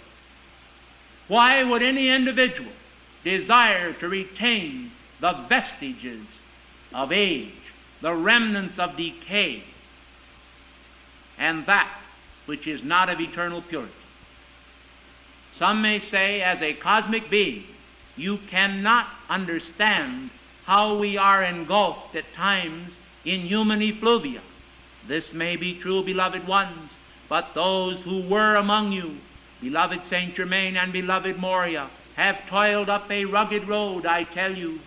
Speaker 1: why would any individual desire to retain the vestiges of age, the remnants of decay, and that which is not of eternal purity? Some may say, as a cosmic being, you cannot understand how we are engulfed at times in human effluvia. This may be true, beloved ones, but those who were among you, beloved Saint Germain and beloved Moria, have toiled up a rugged road, I tell you,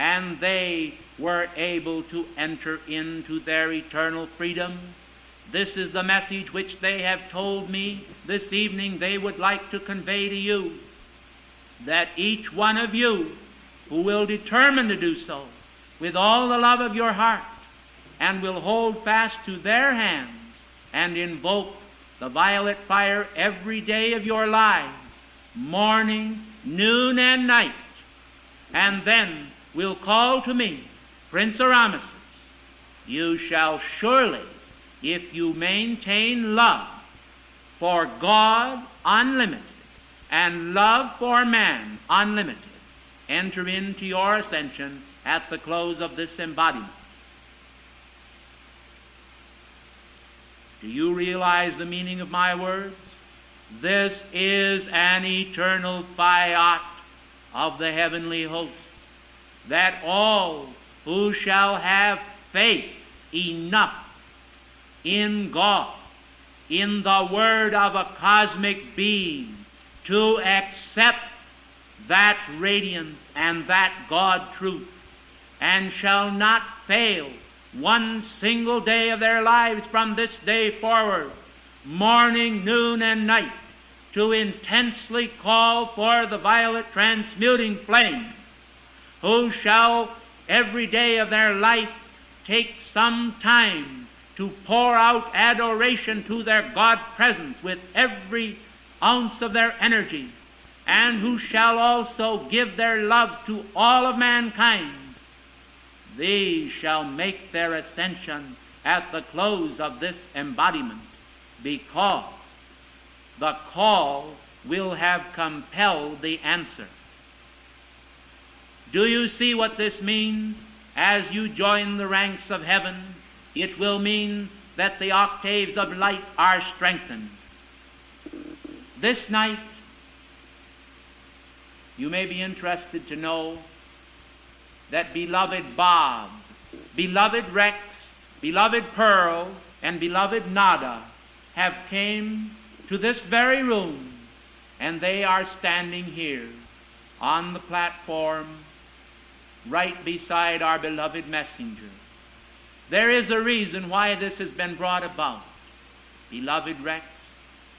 Speaker 1: and they were able to enter into their eternal freedom. This is the message which they have told me this evening they would like to convey to you, that each one of you who will determine to do so with all the love of your heart and will hold fast to their hands and invoke the violet fire every day of your lives, morning, noon, and night, and then will call to me, Prince Arameses, you shall surely, if you maintain love for God unlimited and love for man unlimited, enter into your ascension at the close of this embodiment. Do you realize the meaning of my words? This is an eternal fiat of the heavenly hosts, that all who shall have faith enough in God, in the word of a cosmic being, to accept that radiance and that God truth, and shall not fail one single day of their lives from this day forward, morning, noon, and night, to intensely call for the violet transmuting flame, who shall every day of their life take some time to pour out adoration to their God presence with every ounce of their energy, and who shall also give their love to all of mankind. These shall make their ascension at the close of this embodiment, because the call will have compelled the answer. Do you see what this means? As you join the ranks of heaven, it will mean that the octaves of light are strengthened. This night, you may be interested to know that beloved Bob, beloved Rex, beloved Pearl, and beloved Nada have came to this very room, and they are standing here on the platform right beside our beloved messenger. There is a reason why this has been brought about. Beloved Rex,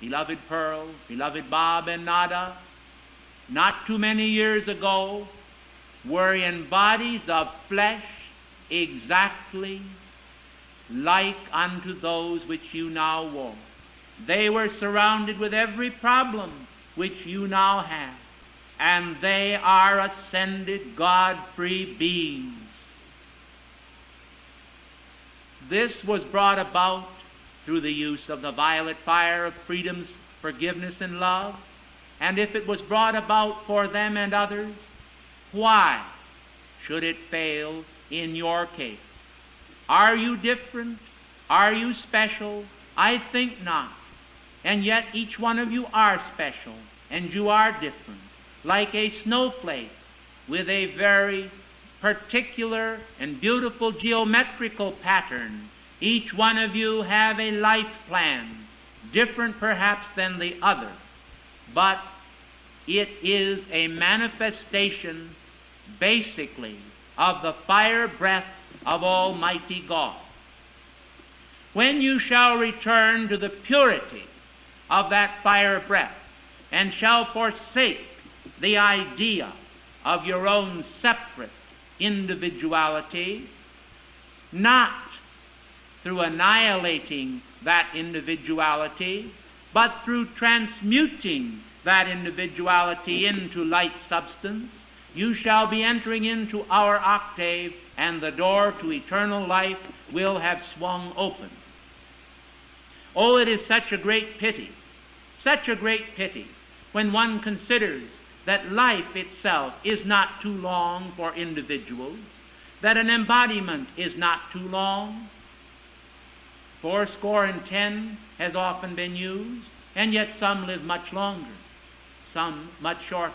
Speaker 1: beloved Pearl, beloved Bob and Nada, not too many years ago, were in bodies of flesh exactly like unto those which you now walk. They were surrounded with every problem which you now have, and they are ascended God-free beings. This was brought about through the use of the violet fire of freedom's forgiveness and love, and if it was brought about for them and others, why should it fail in your case? Are you different? Are you special? I think not. And yet each one of you are special, and you are different. Like a snowflake with a very particular and beautiful geometrical pattern, each one of you have a life plan, different perhaps than the other, but it is a manifestation basically of the fire breath of Almighty God. When you shall return to the purity of that fire breath and shall forsake the idea of your own separate individuality, not through annihilating that individuality, but through transmuting that individuality into light substance, you shall be entering into our octave, and the door to eternal life will have swung open. Oh, it is such a great pity, when one considers that life itself is not too long for individuals, that an embodiment is not too long. 80 has often been used, and yet some live much longer, some much shorter.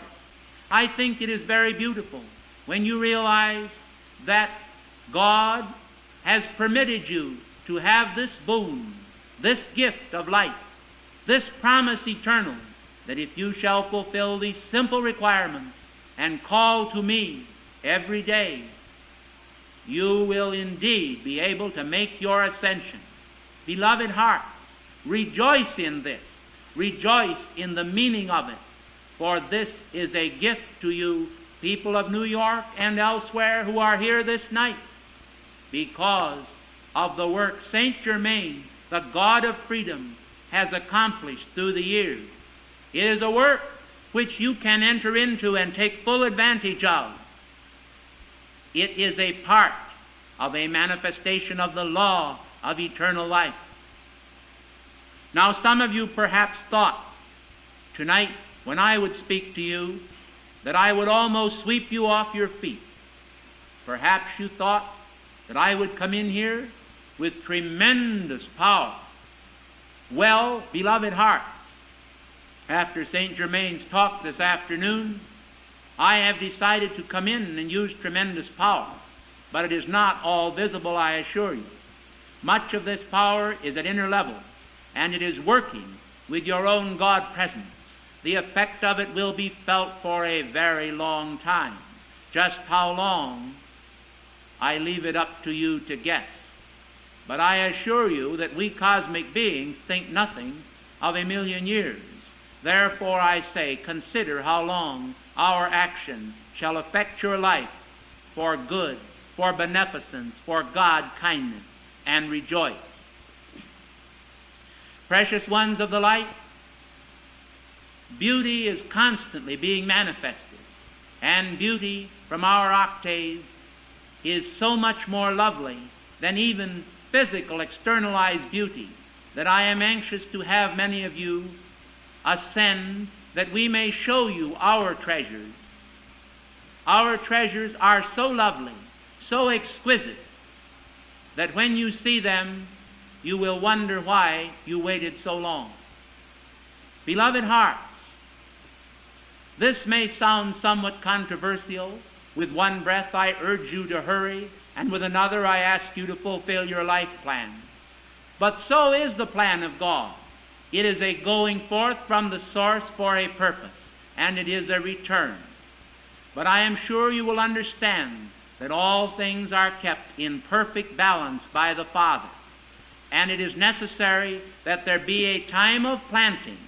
Speaker 1: I think it is very beautiful when you realize that God has permitted you to have this boon, this gift of life, this promise eternal, that if you shall fulfill these simple requirements and call to me every day you will indeed be able to make your ascension. Beloved hearts, rejoice in this. Rejoice in the meaning of it, for this is a gift to you, people of New York and elsewhere who are here this night, because of the work Saint Germain, the God of freedom, has accomplished through the years. It is a work which you can enter into and take full advantage of. It is a part of a manifestation of the law of eternal life. Now, some of you perhaps thought tonight, when I would speak to you, that I would almost sweep you off your feet. Perhaps you thought that I would come in here with tremendous power. Well, beloved hearts, after St. Germain's talk this afternoon, I have decided to come in and use tremendous power, but it is not all visible, I assure you. Much of this power is at inner levels, and it is working with your own God presence. The effect of it will be felt for a very long time. Just how long, I leave it up to you to guess. But I assure you that we cosmic beings think nothing of 1,000,000 years. Therefore, I say, consider how long our action shall affect your life for good, for beneficence, for God kindness, and rejoice. Precious ones of the light, beauty is constantly being manifested, and beauty from our octave is so much more lovely than even physical externalized beauty that I am anxious to have many of you ascend, that we may show you our treasures. Our treasures are so lovely, so exquisite, that when you see them, you will wonder why you waited so long. Beloved hearts, this may sound somewhat controversial. With one breath I urge you to hurry, and with another I ask you to fulfill your life plan. But so is the plan of God. It is a going forth from the source for a purpose, and it is a return. But I am sure you will understand that all things are kept in perfect balance by the Father, and it is necessary that there be a time of planting,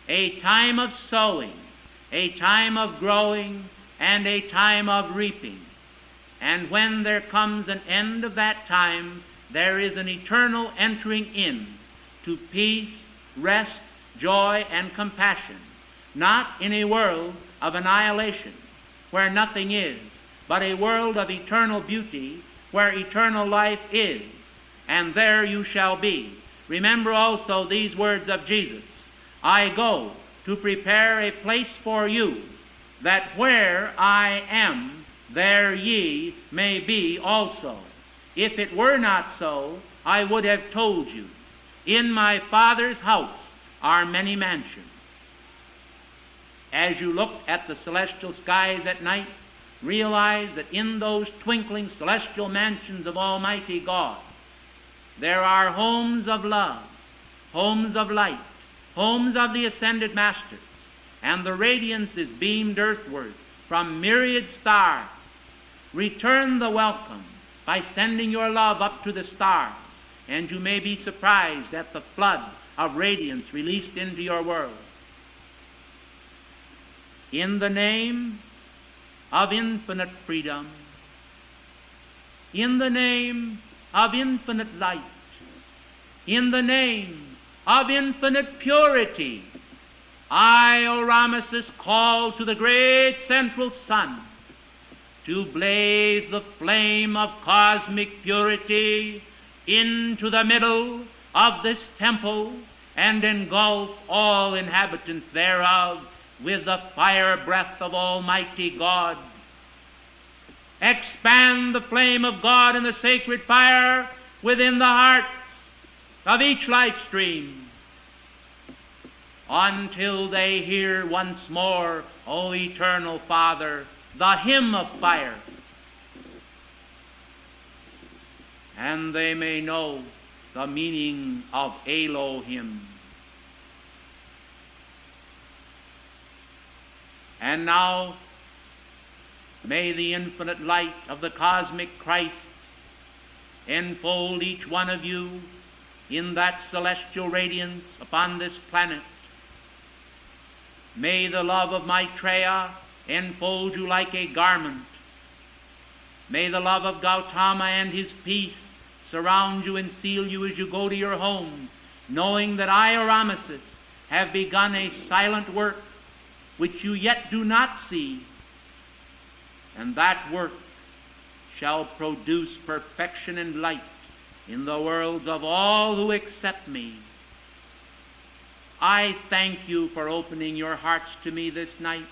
Speaker 1: a time of sowing, a time of growing, and a time of reaping. And when there comes an end of that time, there is an eternal entering in to peace, rest, joy, and compassion, not in a world of annihilation, where nothing is, but a world of eternal beauty, where eternal life is, and there you shall be. Remember also these words of Jesus, I go to prepare a place for you, that where I am, there ye may be also. If it were not so, I would have told you, in my Father's house are many mansions. As you look at the celestial skies at night, realize that in those twinkling celestial mansions of Almighty God, there are homes of love, homes of light, homes of the ascended masters, and the radiance is beamed earthward from myriad stars. Return the welcome by sending your love up to the stars, and you may be surprised at the flood of radiance released into your world. In the name of infinite freedom, in the name of infinite light, in the name of infinite purity, I, O Ramesses, call to the great central sun to blaze the flame of cosmic purity into the middle of this temple and engulf all inhabitants thereof with the fire breath of Almighty God. Expand the flame of God in the sacred fire within the hearts of each life stream until they hear once more, O Eternal Father, the hymn of fire, and they may know the meaning of Elohim. And now, may the infinite light of the cosmic Christ enfold each one of you in that celestial radiance upon this planet. May the love of Maitreya enfold you like a garment. May the love of Gautama and his peace surround you and seal you as you go to your homes, knowing that I, Aramesis, have begun a silent work which you yet do not see, and that work shall produce perfection and light in the worlds of all who accept me. I thank you for opening your hearts to me this night.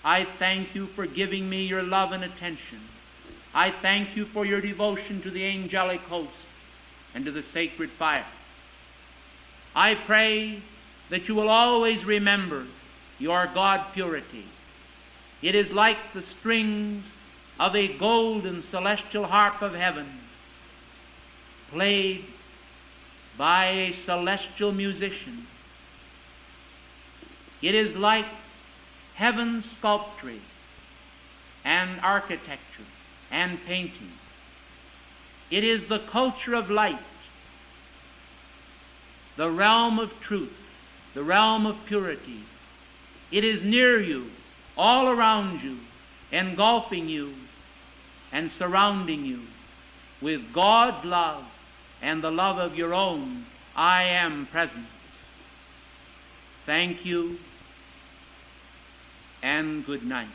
Speaker 1: I thank you for giving me your love and attention. I thank you for your devotion to the angelic host and to the sacred fire. I pray that you will always remember your God purity. It is like the strings of a golden celestial harp of heaven, played by a celestial musician. It is like heaven's sculpture and architecture and painting. It is the culture of light, the realm of truth, the realm of purity. It is near you, all around you, engulfing you and surrounding you with God's love and the love of your own I am presence. Thank you and good night.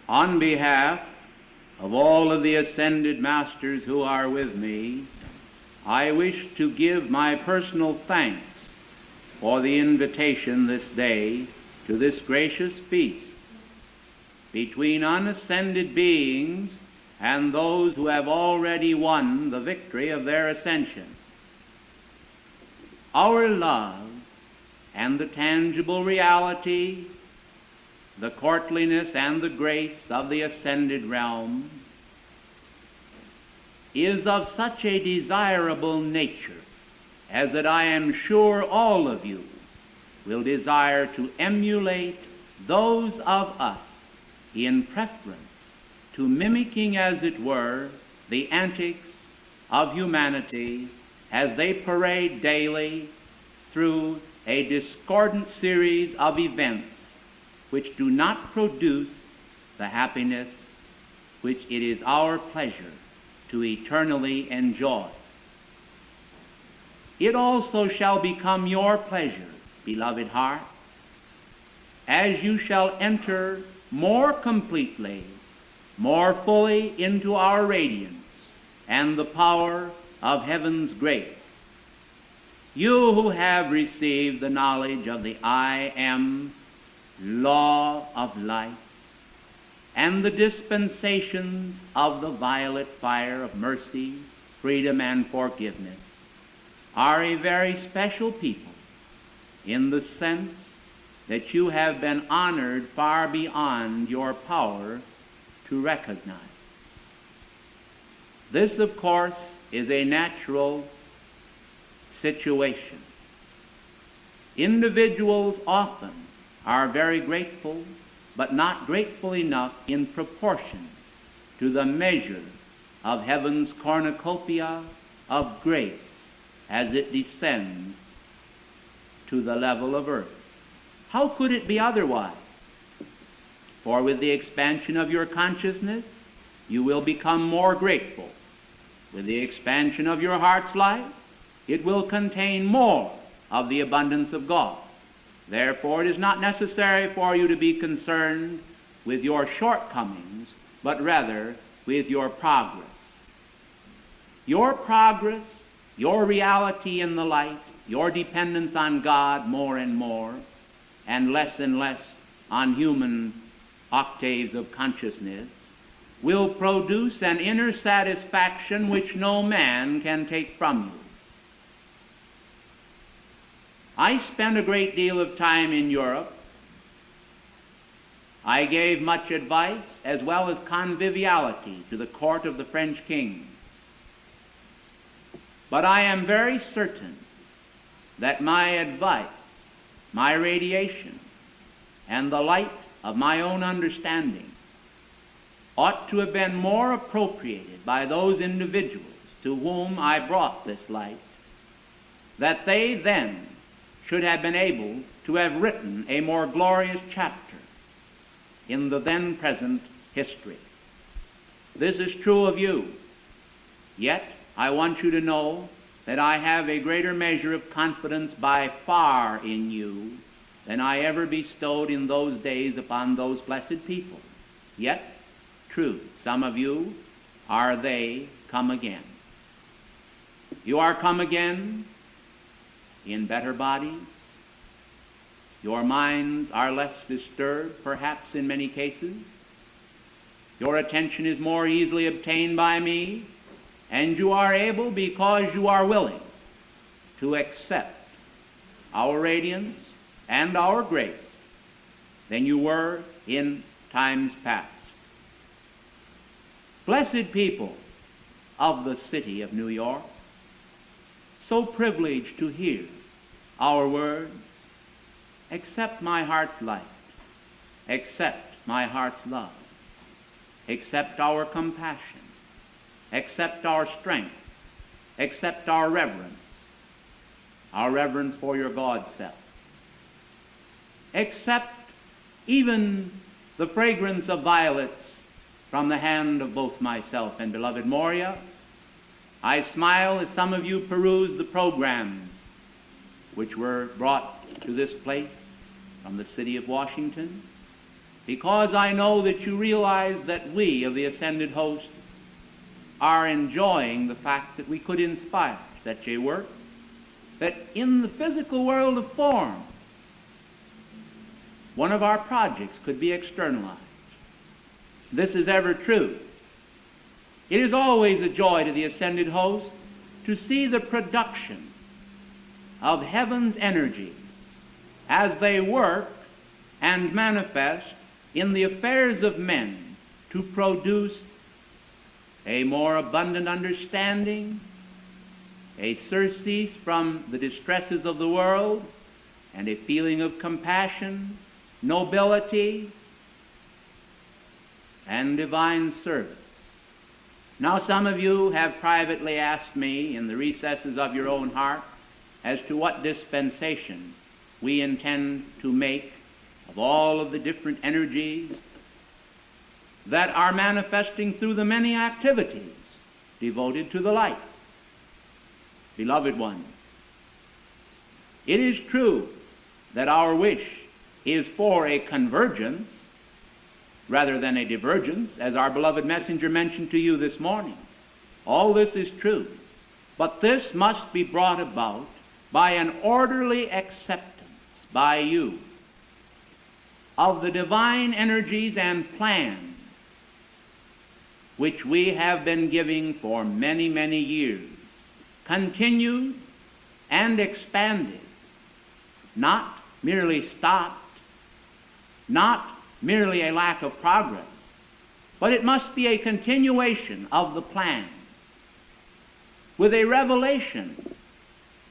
Speaker 1: On behalf of all of the ascended masters who are with me, I wish to give my personal thanks for the invitation this day to this gracious feast between unascended beings and those who have already won the victory of their ascension. Our love and the tangible reality, the courtliness and the grace of the ascended realm is of such a desirable nature as that I am sure all of you will desire to emulate those of us in preference to mimicking, as it were, the antics of humanity as they parade daily through a discordant series of events which do not produce the happiness which it is our pleasure to eternally enjoy. It also shall become your pleasure, beloved heart, as you shall enter more completely, more fully into our radiance and the power of heaven's grace. You who have received the knowledge of the I Am law of life and the dispensations of the violet fire of mercy, freedom, and forgiveness are a very special people in the sense that you have been honored far beyond your power to recognize. This, of course, is a natural situation. Individuals often are very grateful, but not grateful enough in proportion to the measure of heaven's cornucopia of grace as it descends to the level of earth. How could it be otherwise? For with the expansion of your consciousness, you will become more grateful. With the expansion of your heart's life, it will contain more of the abundance of God. Therefore, it is not necessary for you to be concerned with your shortcomings, but rather with your progress. Your progress, your reality in the light, your dependence on God more and more, and less on human octaves of consciousness, will produce an inner satisfaction which no man can take from you. I spent a great deal of time in Europe. I gave much advice as well as conviviality to the court of the French king. But I am very certain that my advice, my radiation, and the light of my own understanding ought to have been more appropriated by those individuals to whom I brought this light, that they then should have been able to have written a more glorious chapter in the then present history. This is true of you. Yet I want you to know that I have a greater measure of confidence by far in you than I ever bestowed in those days upon those blessed people. Yet, true, some of you are they come again. You are come again in better bodies. Your minds are less disturbed, perhaps in many cases. Your attention is more easily obtained by me, and you are able, because you are willing, to accept our radiance and our grace than you were in times past. Blessed people of the city of New York, so privileged to hear our words, accept my heart's light, accept my heart's love, accept our compassion, accept our strength, accept our reverence for your God self. Accept even the fragrance of violets from the hand of both myself and beloved Moria. I smile as some of you peruse the programs which were brought to this place from the city of Washington, because I know that you realize that we of the Ascended Host are enjoying the fact that we could inspire such a work, that in the physical world of form, one of our projects could be externalized. This is ever true. It is always a joy to the Ascended Host to see the production of heaven's energies as they work and manifest in the affairs of men to produce a more abundant understanding, a surcease from the distresses of the world, and a feeling of compassion, nobility, and divine service. Now, some of you have privately asked me in the recesses of your own heart as to what dispensation we intend to make of all of the different energies that are manifesting through the many activities devoted to the light. Beloved ones, it is true that our wish is for a convergence rather than a divergence, as our beloved messenger mentioned to you this morning. All this is true, but this must be brought about by an orderly acceptance by you of the divine energies and plans which we have been giving for many, many years, continued and expanded, not merely stopped, not merely a lack of progress, but it must be a continuation of the plan with a revelation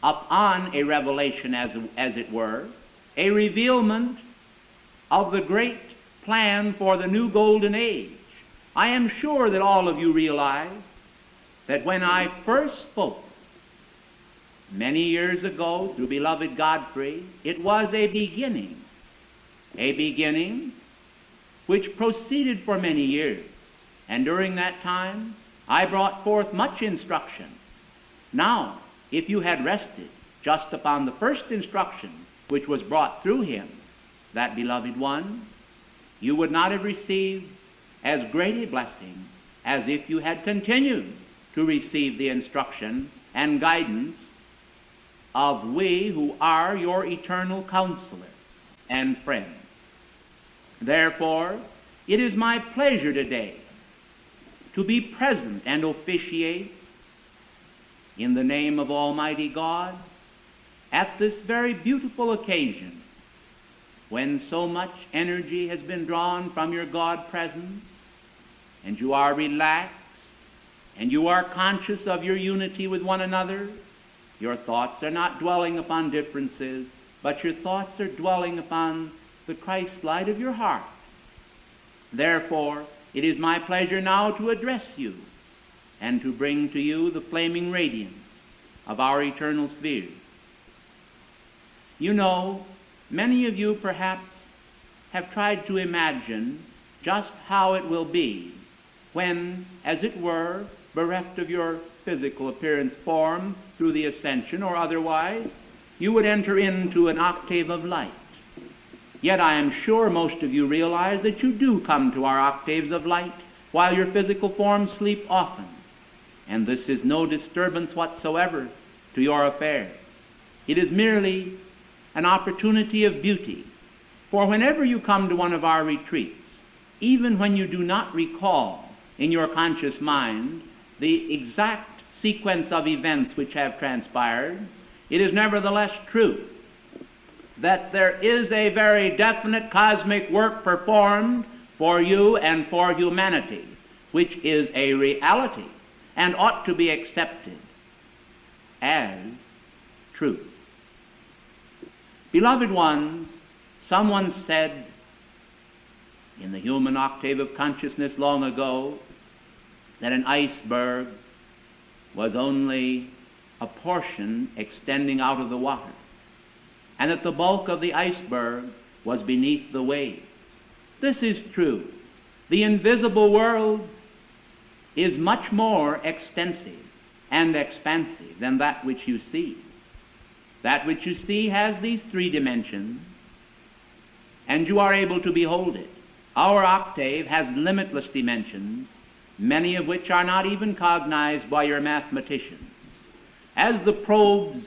Speaker 1: upon a revelation, as it were, a revealment of the great plan for the new golden age. I am sure that all of you realize that when I first spoke many years ago through beloved Godfrey, it was a beginning which proceeded for many years. And during that time, I brought forth much instruction. Now, if you had rested just upon the first instruction which was brought through him, that beloved one, you would not have received as great a blessing as if you had continued to receive the instruction and guidance of we who are your eternal counselor and friends. Therefore, it is my pleasure today to be present and officiate in the name of Almighty God at this very beautiful occasion when so much energy has been drawn from your God presence, and you are relaxed, and you are conscious of your unity with one another. Your thoughts are not dwelling upon differences, but your thoughts are dwelling upon the Christ light of your heart. Therefore, it is my pleasure now to address you and to bring to you the flaming radiance of our eternal sphere. You know, many of you perhaps have tried to imagine just how it will be when, as it were, bereft of your physical appearance form through the ascension or otherwise, you would enter into an octave of light. Yet I am sure most of you realize that you do come to our octaves of light while your physical forms sleep often. And this is no disturbance whatsoever to your affairs. It is merely an opportunity of beauty. For whenever you come to one of our retreats, even when you do not recall in your conscious mind the exact sequence of events which have transpired, it is nevertheless true that there is a very definite cosmic work performed for you and for humanity, which is a reality and ought to be accepted as truth. Beloved ones, someone said in the human octave of consciousness long ago that an iceberg was only a portion extending out of the water, and that the bulk of the iceberg was beneath the waves. This is true. The invisible world is much more extensive and expansive than that which you see. That which you see has these three dimensions, and you are able to behold it. Our octave has limitless dimensions, many of which are not even cognized by your mathematicians. As the probes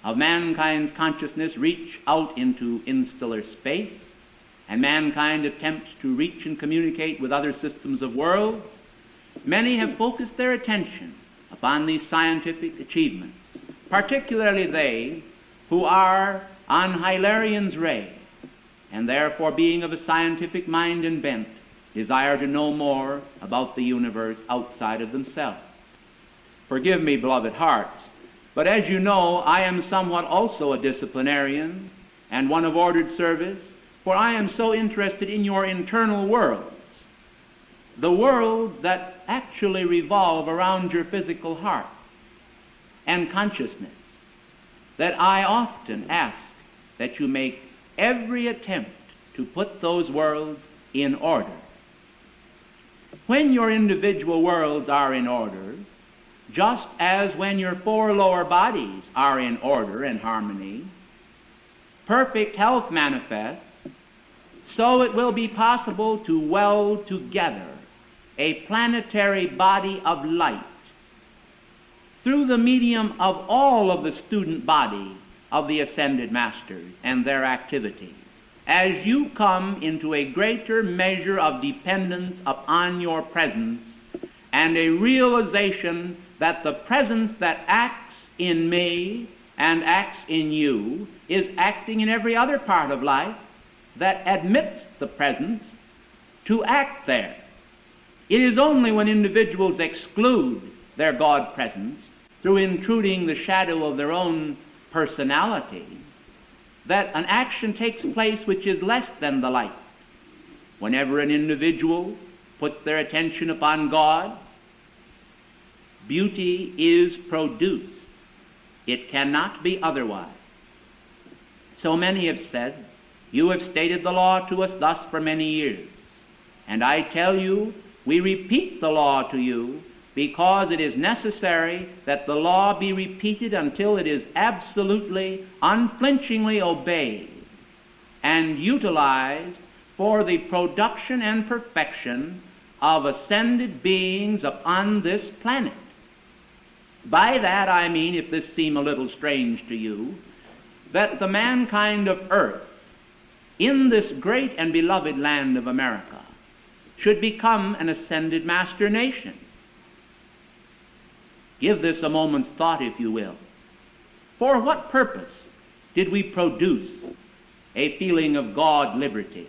Speaker 1: of mankind's consciousness reach out into interstellar space, and mankind attempts to reach and communicate with other systems of worlds, many have focused their attention upon these scientific achievements, particularly they who are on Hilarian's ray, and therefore, being of a scientific mind and bent, desire to know more about the universe outside of themselves. Forgive me, beloved hearts, but as you know, I am somewhat also a disciplinarian and one of ordered service, for I am so interested in your internal worlds, the worlds that actually revolve around your physical heart and consciousness, that I often ask that you make every attempt to put those worlds in order. When your individual worlds are in order, just as when your four lower bodies are in order and harmony, perfect health manifests, so it will be possible to weld together a planetary body of light through the medium of all of the student body of the ascended masters and their activities. As you come into a greater measure of dependence upon your presence and a realization that the presence that acts in me and acts in you is acting in every other part of life that admits the presence to act there. It is only when individuals exclude their God presence through intruding the shadow of their own personality, that an action takes place which is less than the light. Whenever an individual puts their attention upon God, beauty is produced. It cannot be otherwise. So many have said, "You have stated the law to us thus for many years." And I tell you, we repeat the law to you because it is necessary that the law be repeated until it is absolutely, unflinchingly obeyed and utilized for the production and perfection of ascended beings upon this planet. By that I mean, if this seem a little strange to you, that the mankind of earth in this great and beloved land of America should become an ascended master nation. Give this a moment's thought, if you will. For what purpose did we produce a feeling of God liberty?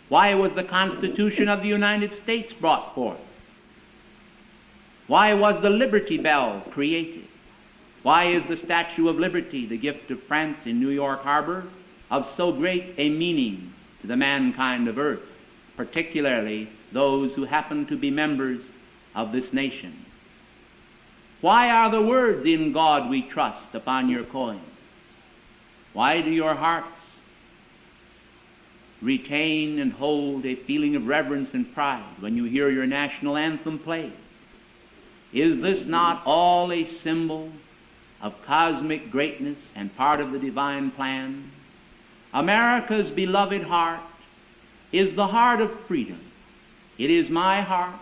Speaker 1: Why was the Constitution of the United States brought forth? Why was the Liberty Bell created? Why is the Statue of Liberty, the gift of France in New York Harbor, of so great a meaning to the mankind of earth, particularly those who happen to be members of this nation? Why are the words "In God we trust" upon your coins? Why do your hearts retain and hold a feeling of reverence and pride when you hear your national anthem played? Is this not all a symbol of cosmic greatness and part of the divine plan? America's beloved heart is the heart of freedom. It is my heart,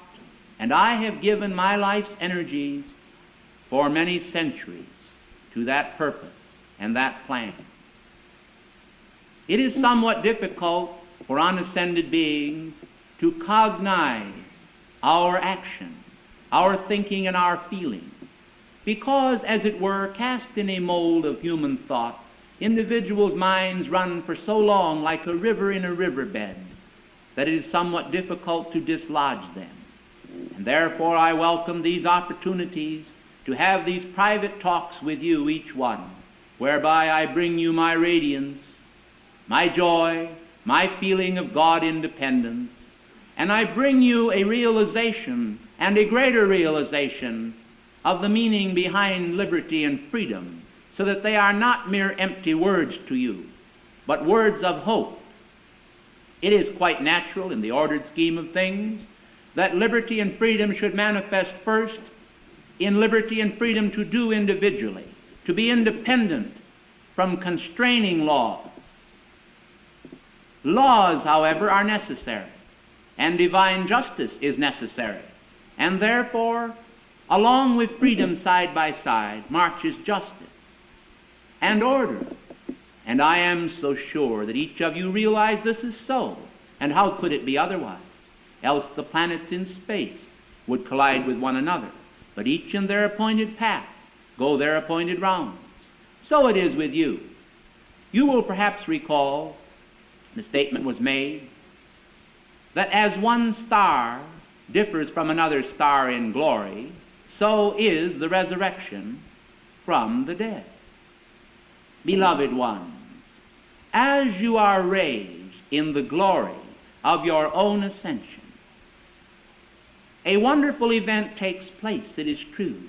Speaker 1: and I have given my life's energies for many centuries to that purpose and that plan. It is somewhat difficult for unascended beings to cognize our action, our thinking, and our feeling, because, as it were, cast in a mold of human thought, individuals' minds run for so long like a river in a riverbed that it is somewhat difficult to dislodge them. And therefore I welcome these opportunities to have these private talks with you, each one, whereby I bring you my radiance, my joy, my feeling of God independence, and I bring you a realization and a greater realization of the meaning behind liberty and freedom, so that they are not mere empty words to you, but words of hope. It is quite natural in the ordered scheme of things that liberty and freedom should manifest first in liberty and freedom to do individually, to be independent from constraining laws. Laws, however, are necessary, and divine justice is necessary, and therefore, along with freedom side by side, marches justice and order. And I am so sure that each of you realize this is so, and how could it be otherwise? Else the planets in space would collide with one another, but each in their appointed path go their appointed rounds. So it is with you. You will perhaps recall the statement was made that as one star differs from another star in glory, so is the resurrection from the dead. Beloved ones, as you are raised in the glory of your own ascension, a wonderful event takes place, it is true.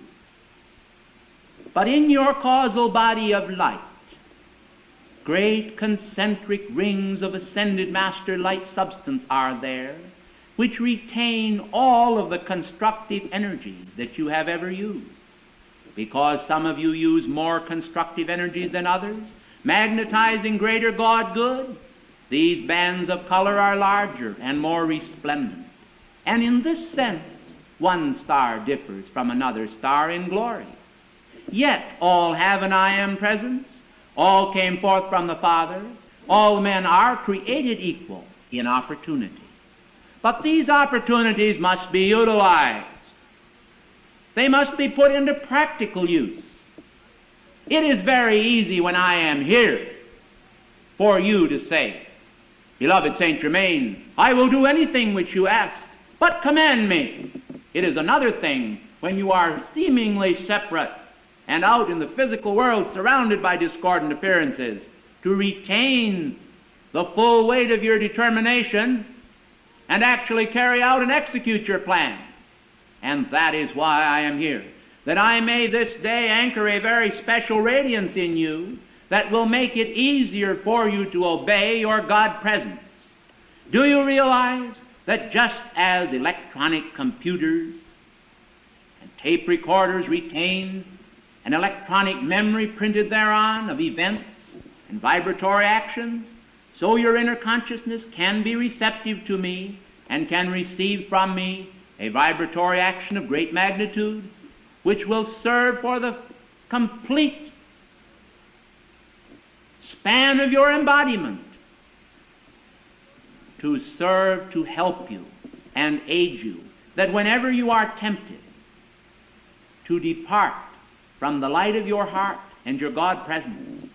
Speaker 1: But in your causal body of light, great concentric rings of ascended master light substance are there, which retain all of the constructive energies that you have ever used. Because some of you use more constructive energies than others, magnetizing greater God good, these bands of color are larger and more resplendent. And in this sense, one star differs from another star in glory. Yet all have an I am presence, all came forth from the Father, all men are created equal in opportunity. But these opportunities must be utilized. They must be put into practical use. It is very easy when I am here for you to say, "Beloved Saint Germain, I will do anything which you ask, but command me." It is another thing when you are seemingly separate and out in the physical world surrounded by discordant appearances, to retain the full weight of your determination and actually carry out and execute your plan. And that is why I am here, that I may this day anchor a very special radiance in you that will make it easier for you to obey your God presence. Do you realize that just as electronic computers and tape recorders retain an electronic memory printed thereon of events and vibratory actions, so your inner consciousness can be receptive to me and can receive from me a vibratory action of great magnitude, which will serve for the complete span of your embodiment, to serve to help you and aid you, that whenever you are tempted to depart from the light of your heart and your God presence,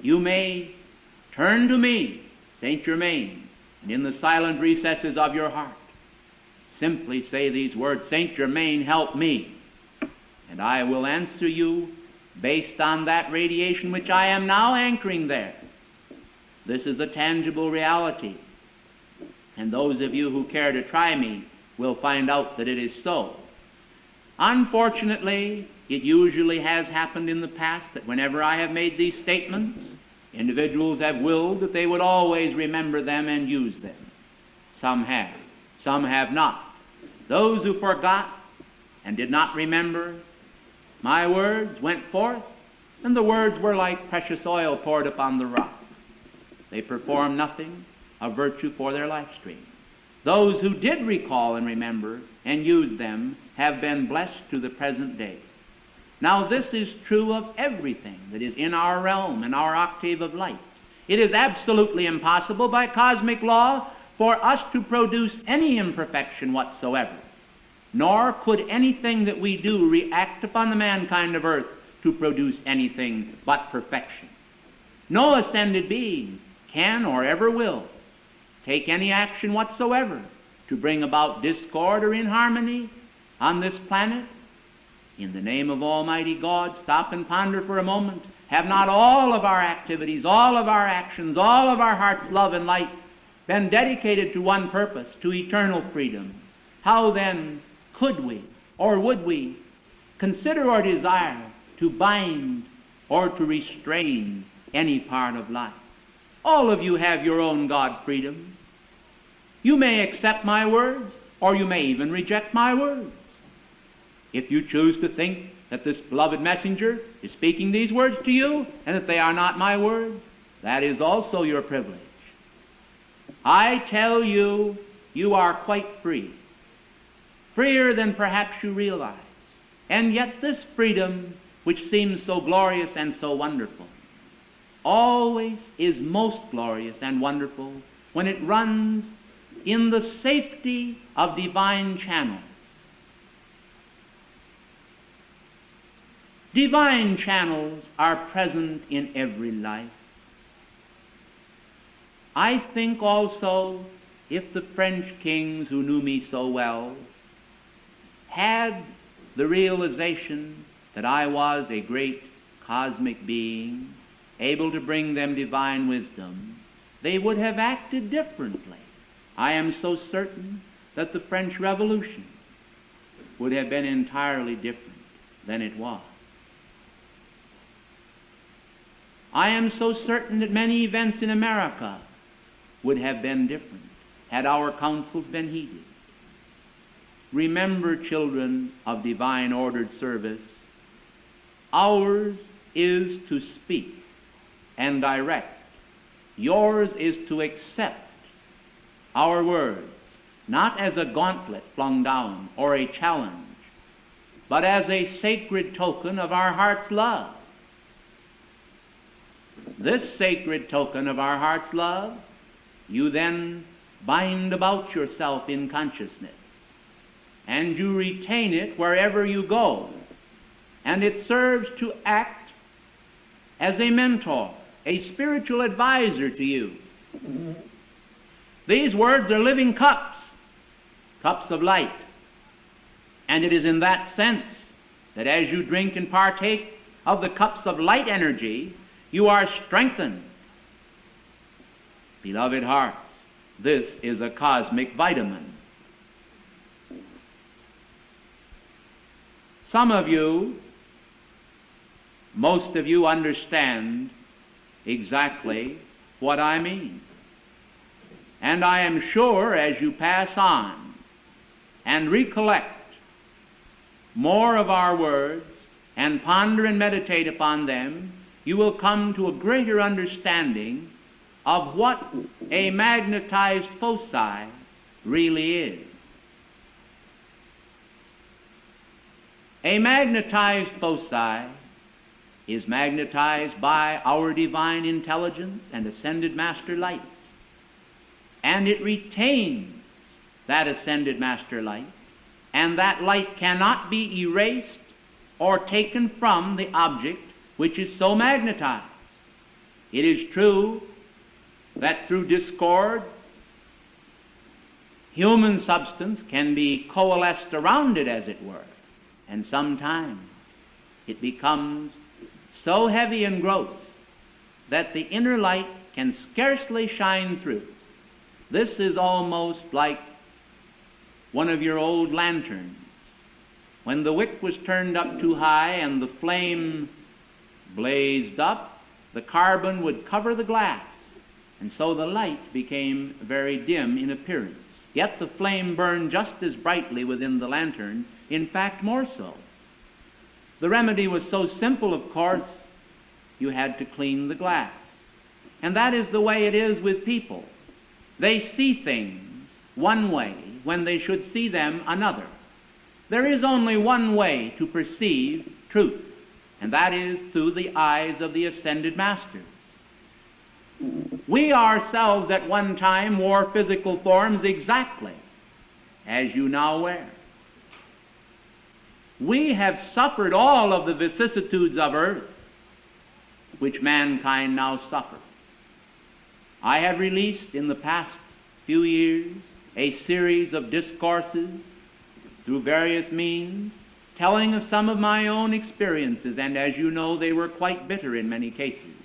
Speaker 1: you may turn to me, Saint Germain, and in the silent recesses of your heart, simply say these words, Saint Germain, help me. And I will answer you based on that radiation which I am now anchoring there. This is a tangible reality. And those of you who care to try me will find out that it is so. Unfortunately, it usually has happened in the past that whenever I have made these statements, individuals have willed that they would always remember them and use them. Some have not. Those who forgot and did not remember, my words went forth, and the words were like precious oil poured upon the rock. They performed nothing of virtue for their life stream. Those who did recall and remember and use them have been blessed to the present day. Now this is true of everything that is in our realm and our octave of light. It is absolutely impossible by cosmic law for us to produce any imperfection whatsoever, nor could anything that we do react upon the mankind of earth to produce anything but perfection. No ascended being can or ever will take any action whatsoever to bring about discord or inharmony on this planet. In the name of Almighty God, stop and ponder for a moment. Have not all of our activities, all of our actions, all of our heart's love and light been dedicated to one purpose, to eternal freedom? How then could we, or would we, consider or desire to bind or to restrain any part of life? All of you have your own God freedom. You may accept my words, or you may even reject my words. If you choose to think that this beloved messenger is speaking these words to you, and that they are not my words, that is also your privilege. I tell you, you are quite free, freer than perhaps you realize. And yet this freedom, which seems so glorious and so wonderful, always is most glorious and wonderful when it runs in the safety of divine channels. Divine channels are present in every life. I think also if the French kings who knew me so well had the realization that I was a great cosmic being, able to bring them divine wisdom, they would have acted differently. I am so certain that the French Revolution would have been entirely different than it was. I am so certain that many events in America would have been different had our counsels been heeded. Remember, children of divine ordered service, ours is to speak and direct. Yours is to accept our words, not as a gauntlet flung down or a challenge, but as a sacred token of our heart's love. This sacred token of our heart's love, you then bind about yourself in consciousness, and you retain it wherever you go, and it serves to act as a mentor, a spiritual advisor to you. These words are living cups, cups of light, And it is in that sense that as you drink and partake of the cups of light energy, you are strengthened. Beloved hearts, this is a cosmic vitamin. Some of you, most of you understand exactly what I mean. And I am sure as you pass on and recollect more of our words and ponder and meditate upon them, you will come to a greater understanding of what a magnetized foci really is. A magnetized foci is magnetized by our divine intelligence and ascended master light. And it retains that ascended master light, and that light cannot be erased or taken from the object which is so magnetized. It is true that through discord, human substance can be coalesced around it, as it were, and sometimes it becomes so heavy and gross that the inner light can scarcely shine through. This is almost like one of your old lanterns. When the wick was turned up too high and the flame blazed up, the carbon would cover the glass, and so the light became very dim in appearance. Yet the flame burned just as brightly within the lantern, in fact more so. The remedy was so simple, of course, you had to clean the glass. And that is the way it is with people. They see things one way when they should see them another. There is only one way to perceive truth, and that is through the eyes of the ascended masters. We ourselves at one time wore physical forms exactly as you now wear. We have suffered all of the vicissitudes of earth which mankind now suffers. I have released in the past few years a series of discourses through various means telling of some of my own experiences, and as you know, they were quite bitter in many cases.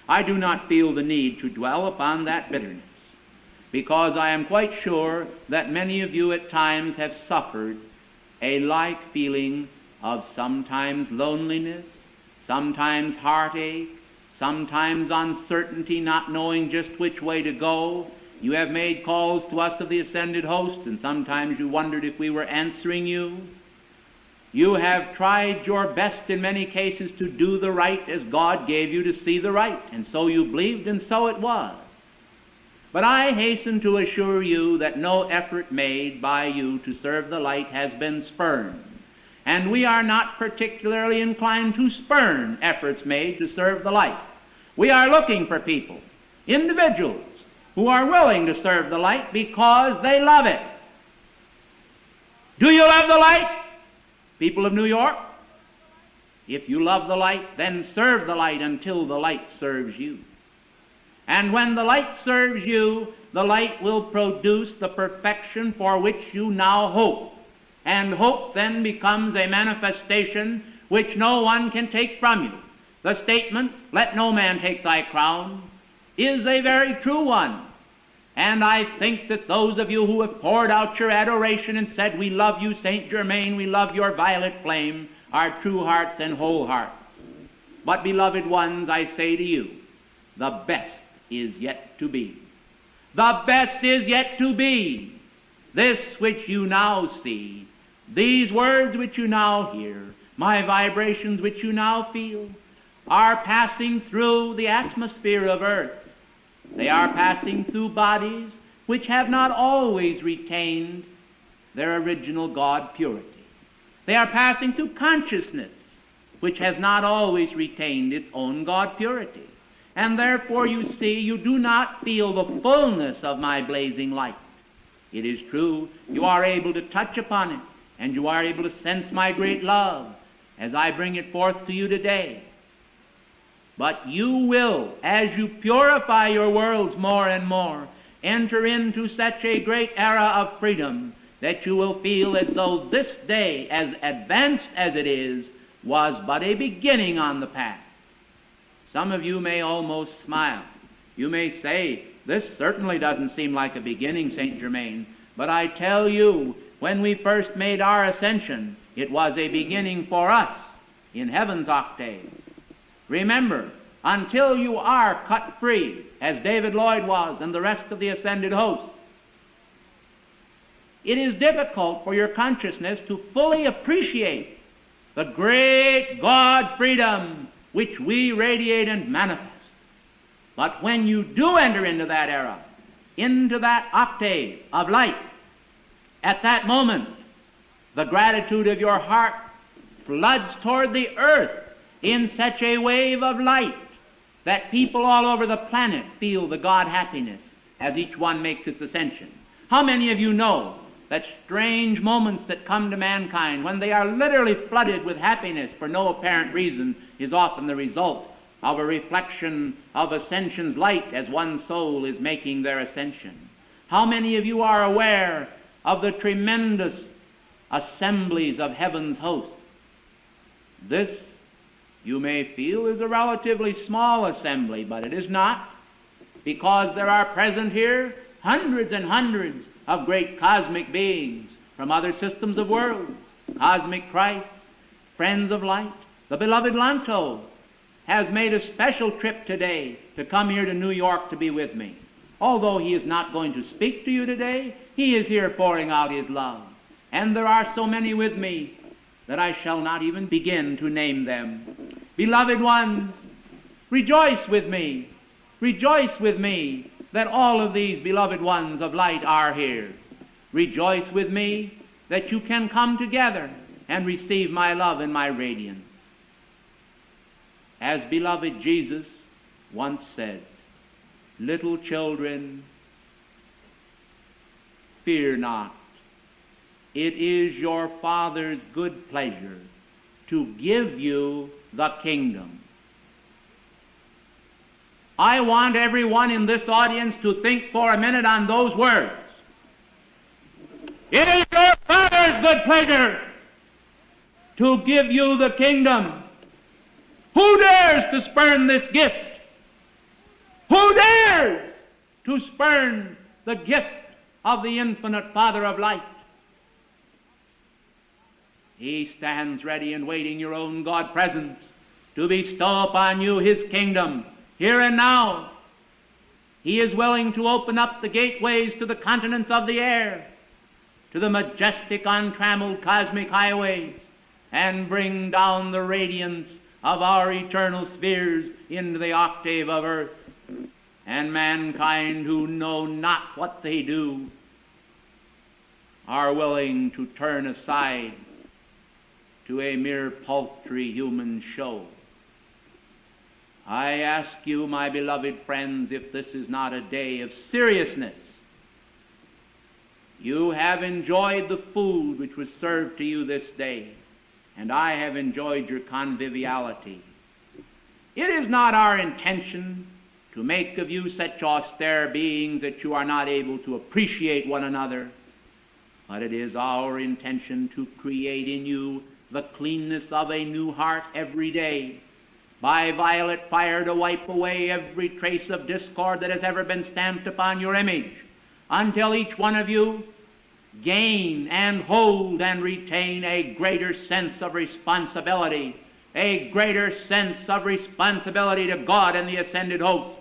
Speaker 1: I do not feel the need to dwell upon that bitterness, because I am quite sure that many of you at times have suffered a like feeling of sometimes loneliness, sometimes heartache, sometimes uncertainty, not knowing just which way to go. You have made calls to us of the ascended host, and sometimes you wondered if we were answering you. You have tried your best in many cases to do the right as God gave you to see the right, and so you believed, and so it was. But I hasten to assure you that no effort made by you to serve the light has been spurned, and we are not particularly inclined to spurn efforts made to serve the light. We are looking for people, individuals, who are willing to serve the light because they love it. Do you love the light, people of New York? If you love the light, then serve the light until the light serves you. And when the light serves you, the light will produce the perfection for which you now hope. And hope then becomes a manifestation which no one can take from you. The statement, "Let no man take thy crown," is a very true one. And I think that those of you who have poured out your adoration and said, "We love you, Saint Germain, we love your violet flame," are true hearts and whole hearts. But, beloved ones, I say to you, the best is yet to be. The best is yet to be. This which you now see, these words which you now hear, my vibrations which you now feel, are passing through the atmosphere of earth. They are passing through bodies which have not always retained their original God purity. They are passing through consciousness which has not always retained its own God purity. And therefore, you see, you do not feel the fullness of my blazing light. It is true, you are able to touch upon it, and you are able to sense my great love as I bring it forth to you today. But you will, as you purify your worlds more and more, enter into such a great era of freedom that you will feel as though this day, as advanced as it is, was but a beginning on the path. Some of you may almost smile. You may say, this certainly doesn't seem like a beginning, St. Germain. But I tell you, when we first made our ascension, it was a beginning for us in heaven's octave. Remember, until you are cut free, as David Lloyd was and the rest of the ascended host, it is difficult for your consciousness to fully appreciate the great God freedom which we radiate and manifest. But when you do enter into that era, into that octave of light, at that moment, the gratitude of your heart floods toward the earth in such a wave of light that people all over the planet feel the God happiness as each one makes its ascension. How many of you know that strange moments that come to mankind, when they are literally flooded with happiness for no apparent reason, is often the result of a reflection of ascension's light as one soul is making their ascension? How many of you are aware of the tremendous assemblies of heaven's hosts? This, you may feel, is a relatively small assembly, but it is not, because there are present here hundreds and hundreds of great cosmic beings from other systems of worlds, cosmic Christ, friends of light. The beloved Lanto has made a special trip today to come here to New York to be with me. Although he is not going to speak to you today, he is here pouring out his love. And there are so many with me that I shall not even begin to name them. Beloved ones, rejoice with me. Rejoice with me that all of these beloved ones of light are here. Rejoice with me that you can come together and receive my love and my radiance. As beloved Jesus once said, little children, fear not. It is your Father's good pleasure to give you the kingdom. I want everyone in this audience to think for a minute on those words. It is your Father's good pleasure to give you the kingdom. Who dares to spurn this gift? Who dares to spurn the gift of the infinite Father of light? He stands ready and waiting, your own God presence, to bestow upon you his kingdom here and now. He is willing to open up the gateways to the continents of the air, to the majestic untrammeled cosmic highways, and bring down the radiance of our eternal spheres into the octave of earth. And mankind, who know not what they do, are willing to turn aside to a mere paltry human show. I ask you, my beloved friends, if this is not a day of seriousness. You have enjoyed the food which was served to you this day, and I have enjoyed your conviviality. It is not our intention to make of you such austere beings that you are not able to appreciate one another, but it is our intention to create in you the cleanness of a new heart every day, by violet fire to wipe away every trace of discord that has ever been stamped upon your image, until each one of you gain and hold and retain a greater sense of responsibility, a greater sense of responsibility to God and the ascended host.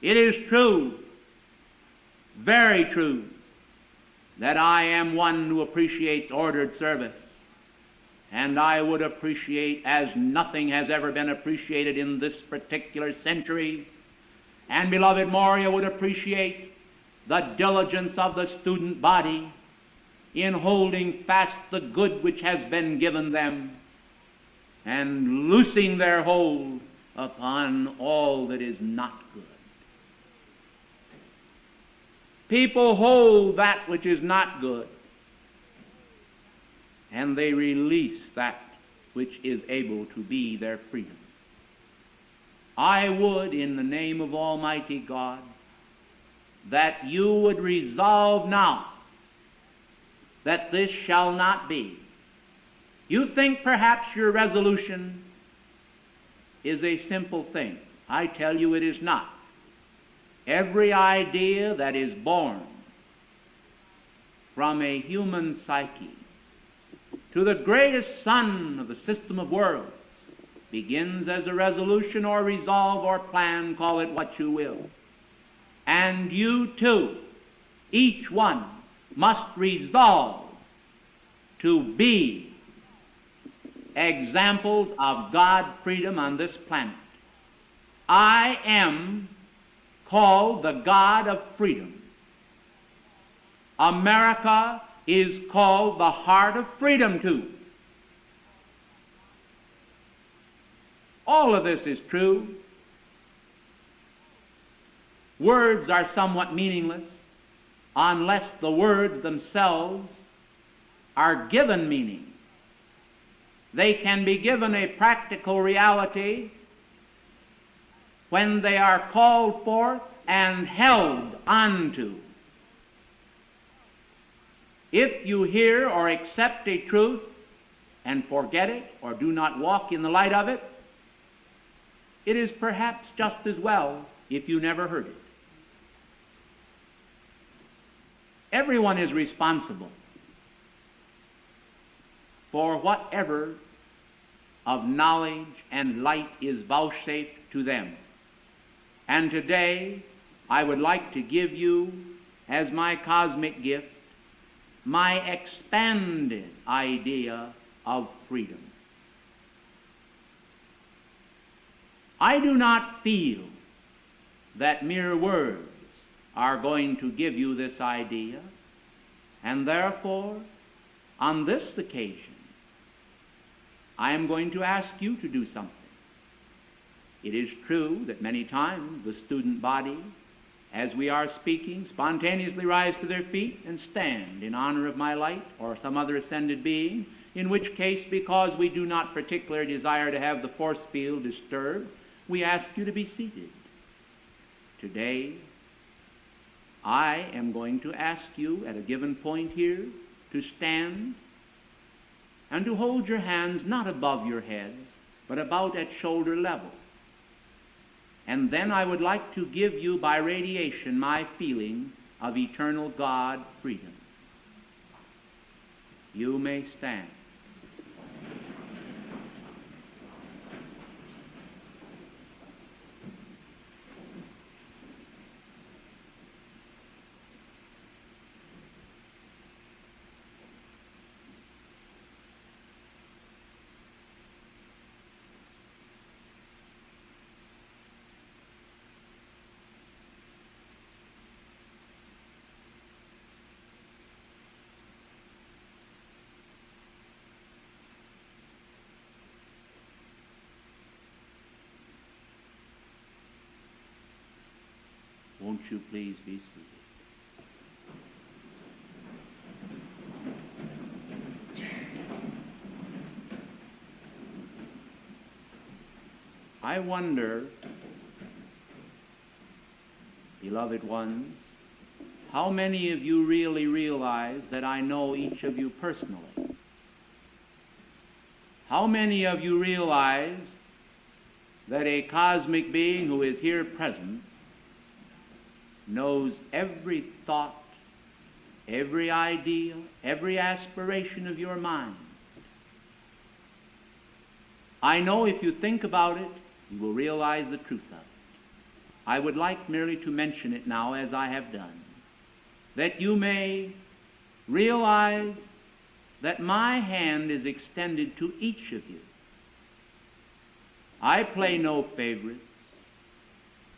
Speaker 1: It is true, very true, that I am one who appreciates ordered service, and I would appreciate as nothing has ever been appreciated in this particular century, and beloved Moria would appreciate the diligence of the student body in holding fast the good which has been given them and loosing their hold upon all that is not good. People hold that which is not good, and they release that which is able to be their freedom. I would, in the name of Almighty God, that you would resolve now that this shall not be. You think perhaps your resolution is a simple thing. I tell you it is not. Every idea that is born from a human psyche to the greatest sun of the system of worlds begins as a resolution or resolve or plan, call it what you will. And you too, each one, must resolve to be examples of God freedom on this planet. I am called the God of freedom. America is called the heart of freedom too. All of this is true. Words are somewhat meaningless unless the words themselves are given meaning. They can be given a practical reality when they are called forth and held onto. If you hear or accept a truth and forget it or do not walk in the light of it, it is perhaps just as well if you never heard it. Everyone is responsible for whatever of knowledge and light is vouchsafed to them. And today, I would like to give you, as my cosmic gift, my expanded idea of freedom. I do not feel that mere words are going to give you this idea, and therefore, on this occasion, I am going to ask you to do something. It is true that many times the student body, as we are speaking, spontaneously rise to their feet and stand in honor of my light or some other ascended being, in which case, because we do not particularly desire to have the force field disturbed, we ask you to be seated. Today, I am going to ask you at a given point here to stand and to hold your hands not above your heads, but about at shoulder level. And then I would like to give you by radiation my feeling of eternal God freedom. You may stand. Won't you please be seated? I wonder, beloved ones, how many of you really realize that I know each of you personally? How many of you realize that a cosmic being who is here present knows every thought, every idea, every aspiration of your mind? I know if you think about it, you will realize the truth of it. I would like merely to mention it now, as I have done, that you may realize that my hand is extended to each of you. I play no favorites.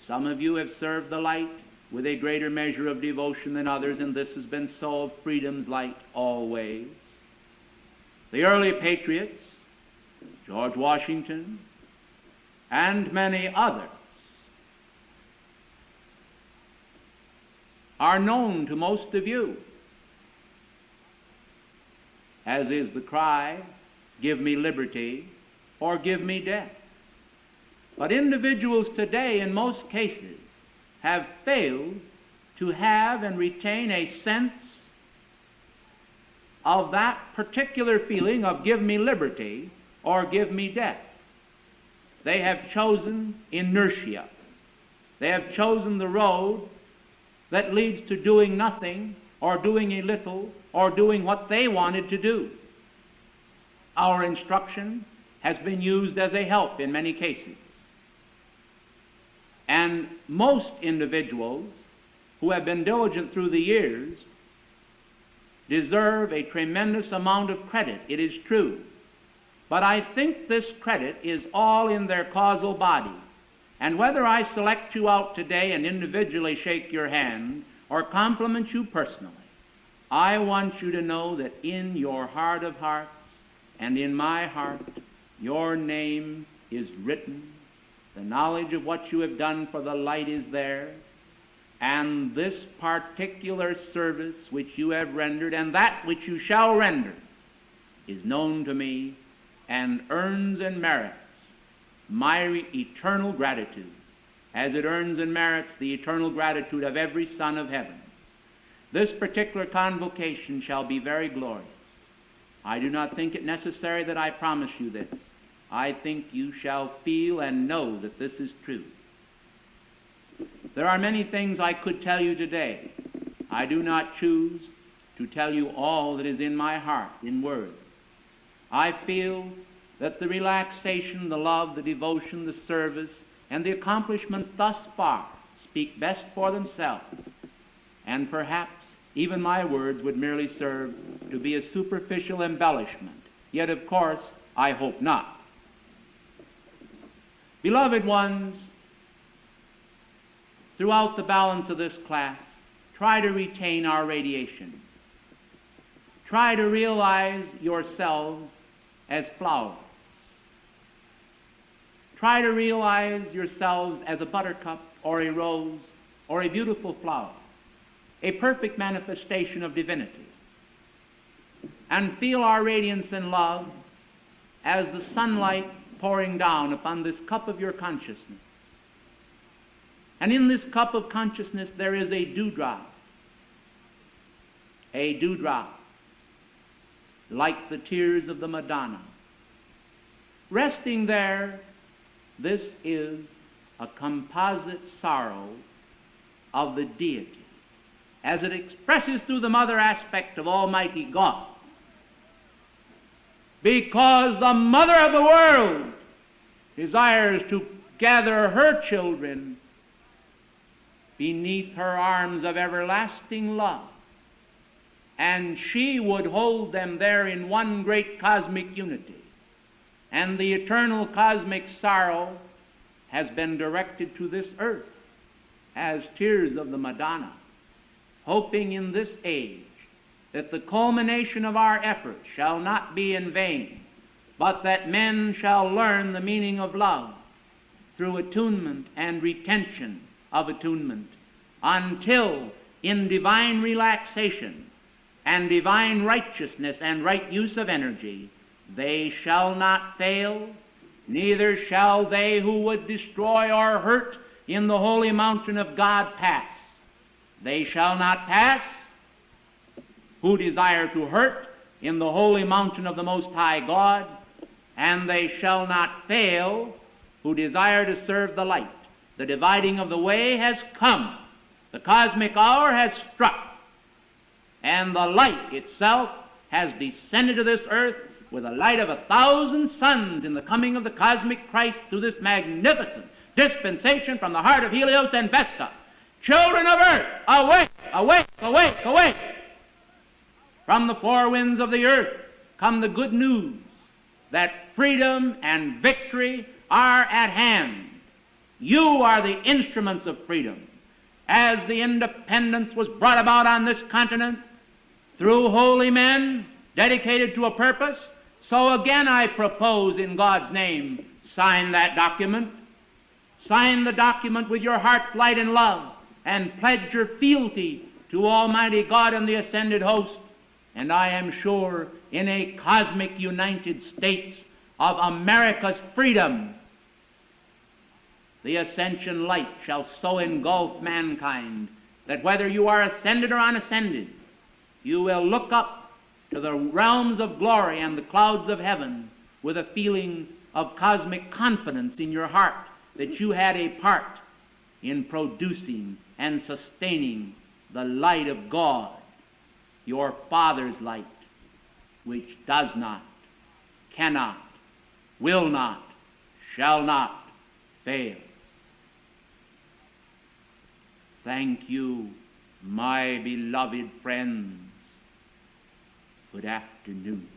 Speaker 1: Some of you have served the light with a greater measure of devotion than others, and this has been so of freedom's light always. The early patriots, George Washington, and many others, are known to most of you, as is the cry, "Give me liberty," or "Give me death." But individuals today, in most cases, have failed to have and retain a sense of that particular feeling of give me liberty or give me death. They have chosen inertia. They have chosen the road that leads to doing nothing or doing a little or doing what they wanted to do. Our instruction has been used as a help in many cases. And most individuals who have been diligent through the years deserve a tremendous amount of credit, it is true. But I think this credit is all in their causal body. And whether I select you out today and individually shake your hand or compliment you personally, I want you to know that in your heart of hearts and in my heart, your name is written. The knowledge of what you have done for the light is there. And this particular service which you have rendered and that which you shall render is known to me and earns and merits my eternal gratitude, as it earns and merits the eternal gratitude of every son of heaven. This particular convocation shall be very glorious. I do not think it necessary that I promise you this. I think you shall feel and know that this is true. There are many things I could tell you today. I do not choose to tell you all that is in my heart in words. I feel that the relaxation, the love, the devotion, the service, and the accomplishment thus far speak best for themselves. And perhaps even my words would merely serve to be a superficial embellishment. Yet, of course, I hope not. Beloved ones, throughout the balance of this class, try to retain our radiation. Try to realize yourselves as flowers. Try to realize yourselves as a buttercup or a rose or a beautiful flower, a perfect manifestation of divinity. And feel our radiance and love as the sunlight pouring down upon this cup of your consciousness. And in this cup of consciousness there is a dewdrop, like the tears of the Madonna. Resting there, this is a composite sorrow of the deity, as it expresses through the mother aspect of Almighty God. Because the mother of the world desires to gather her children beneath her arms of everlasting love, and she would hold them there in one great cosmic unity. And the eternal cosmic sorrow has been directed to this earth as tears of the Madonna, hoping in this age that the culmination of our efforts shall not be in vain, but that men shall learn the meaning of love through attunement and retention of attunement, until in divine relaxation and divine righteousness and right use of energy they shall not fail, neither shall they who would destroy or hurt in the holy mountain of God pass. They shall not pass who desire to hurt in the holy mountain of the Most High God, and they shall not fail who desire to serve the light. The dividing of the way has come. The cosmic hour has struck, and the light itself has descended to this earth with the light of 1,000 suns in the coming of the cosmic Christ through this magnificent dispensation from the heart of Helios and Vesta. Children of earth, awake, awake, awake, awake! From the four winds of the earth come the good news that freedom and victory are at hand. You are the instruments of freedom. As the independence was brought about on this continent through holy men dedicated to a purpose, so again I propose in God's name, sign that document. Sign the document with your heart's light and love, and pledge your fealty to Almighty God and the ascended host. And I am sure in a cosmic United States of America's freedom, the ascension light shall so engulf mankind that whether you are ascended or unascended, you will look up to the realms of glory and the clouds of heaven with a feeling of cosmic confidence in your heart that you had a part in producing and sustaining the light of God, your Father's light, which does not, cannot, will not, shall not fail. Thank you, my beloved friends. Good afternoon.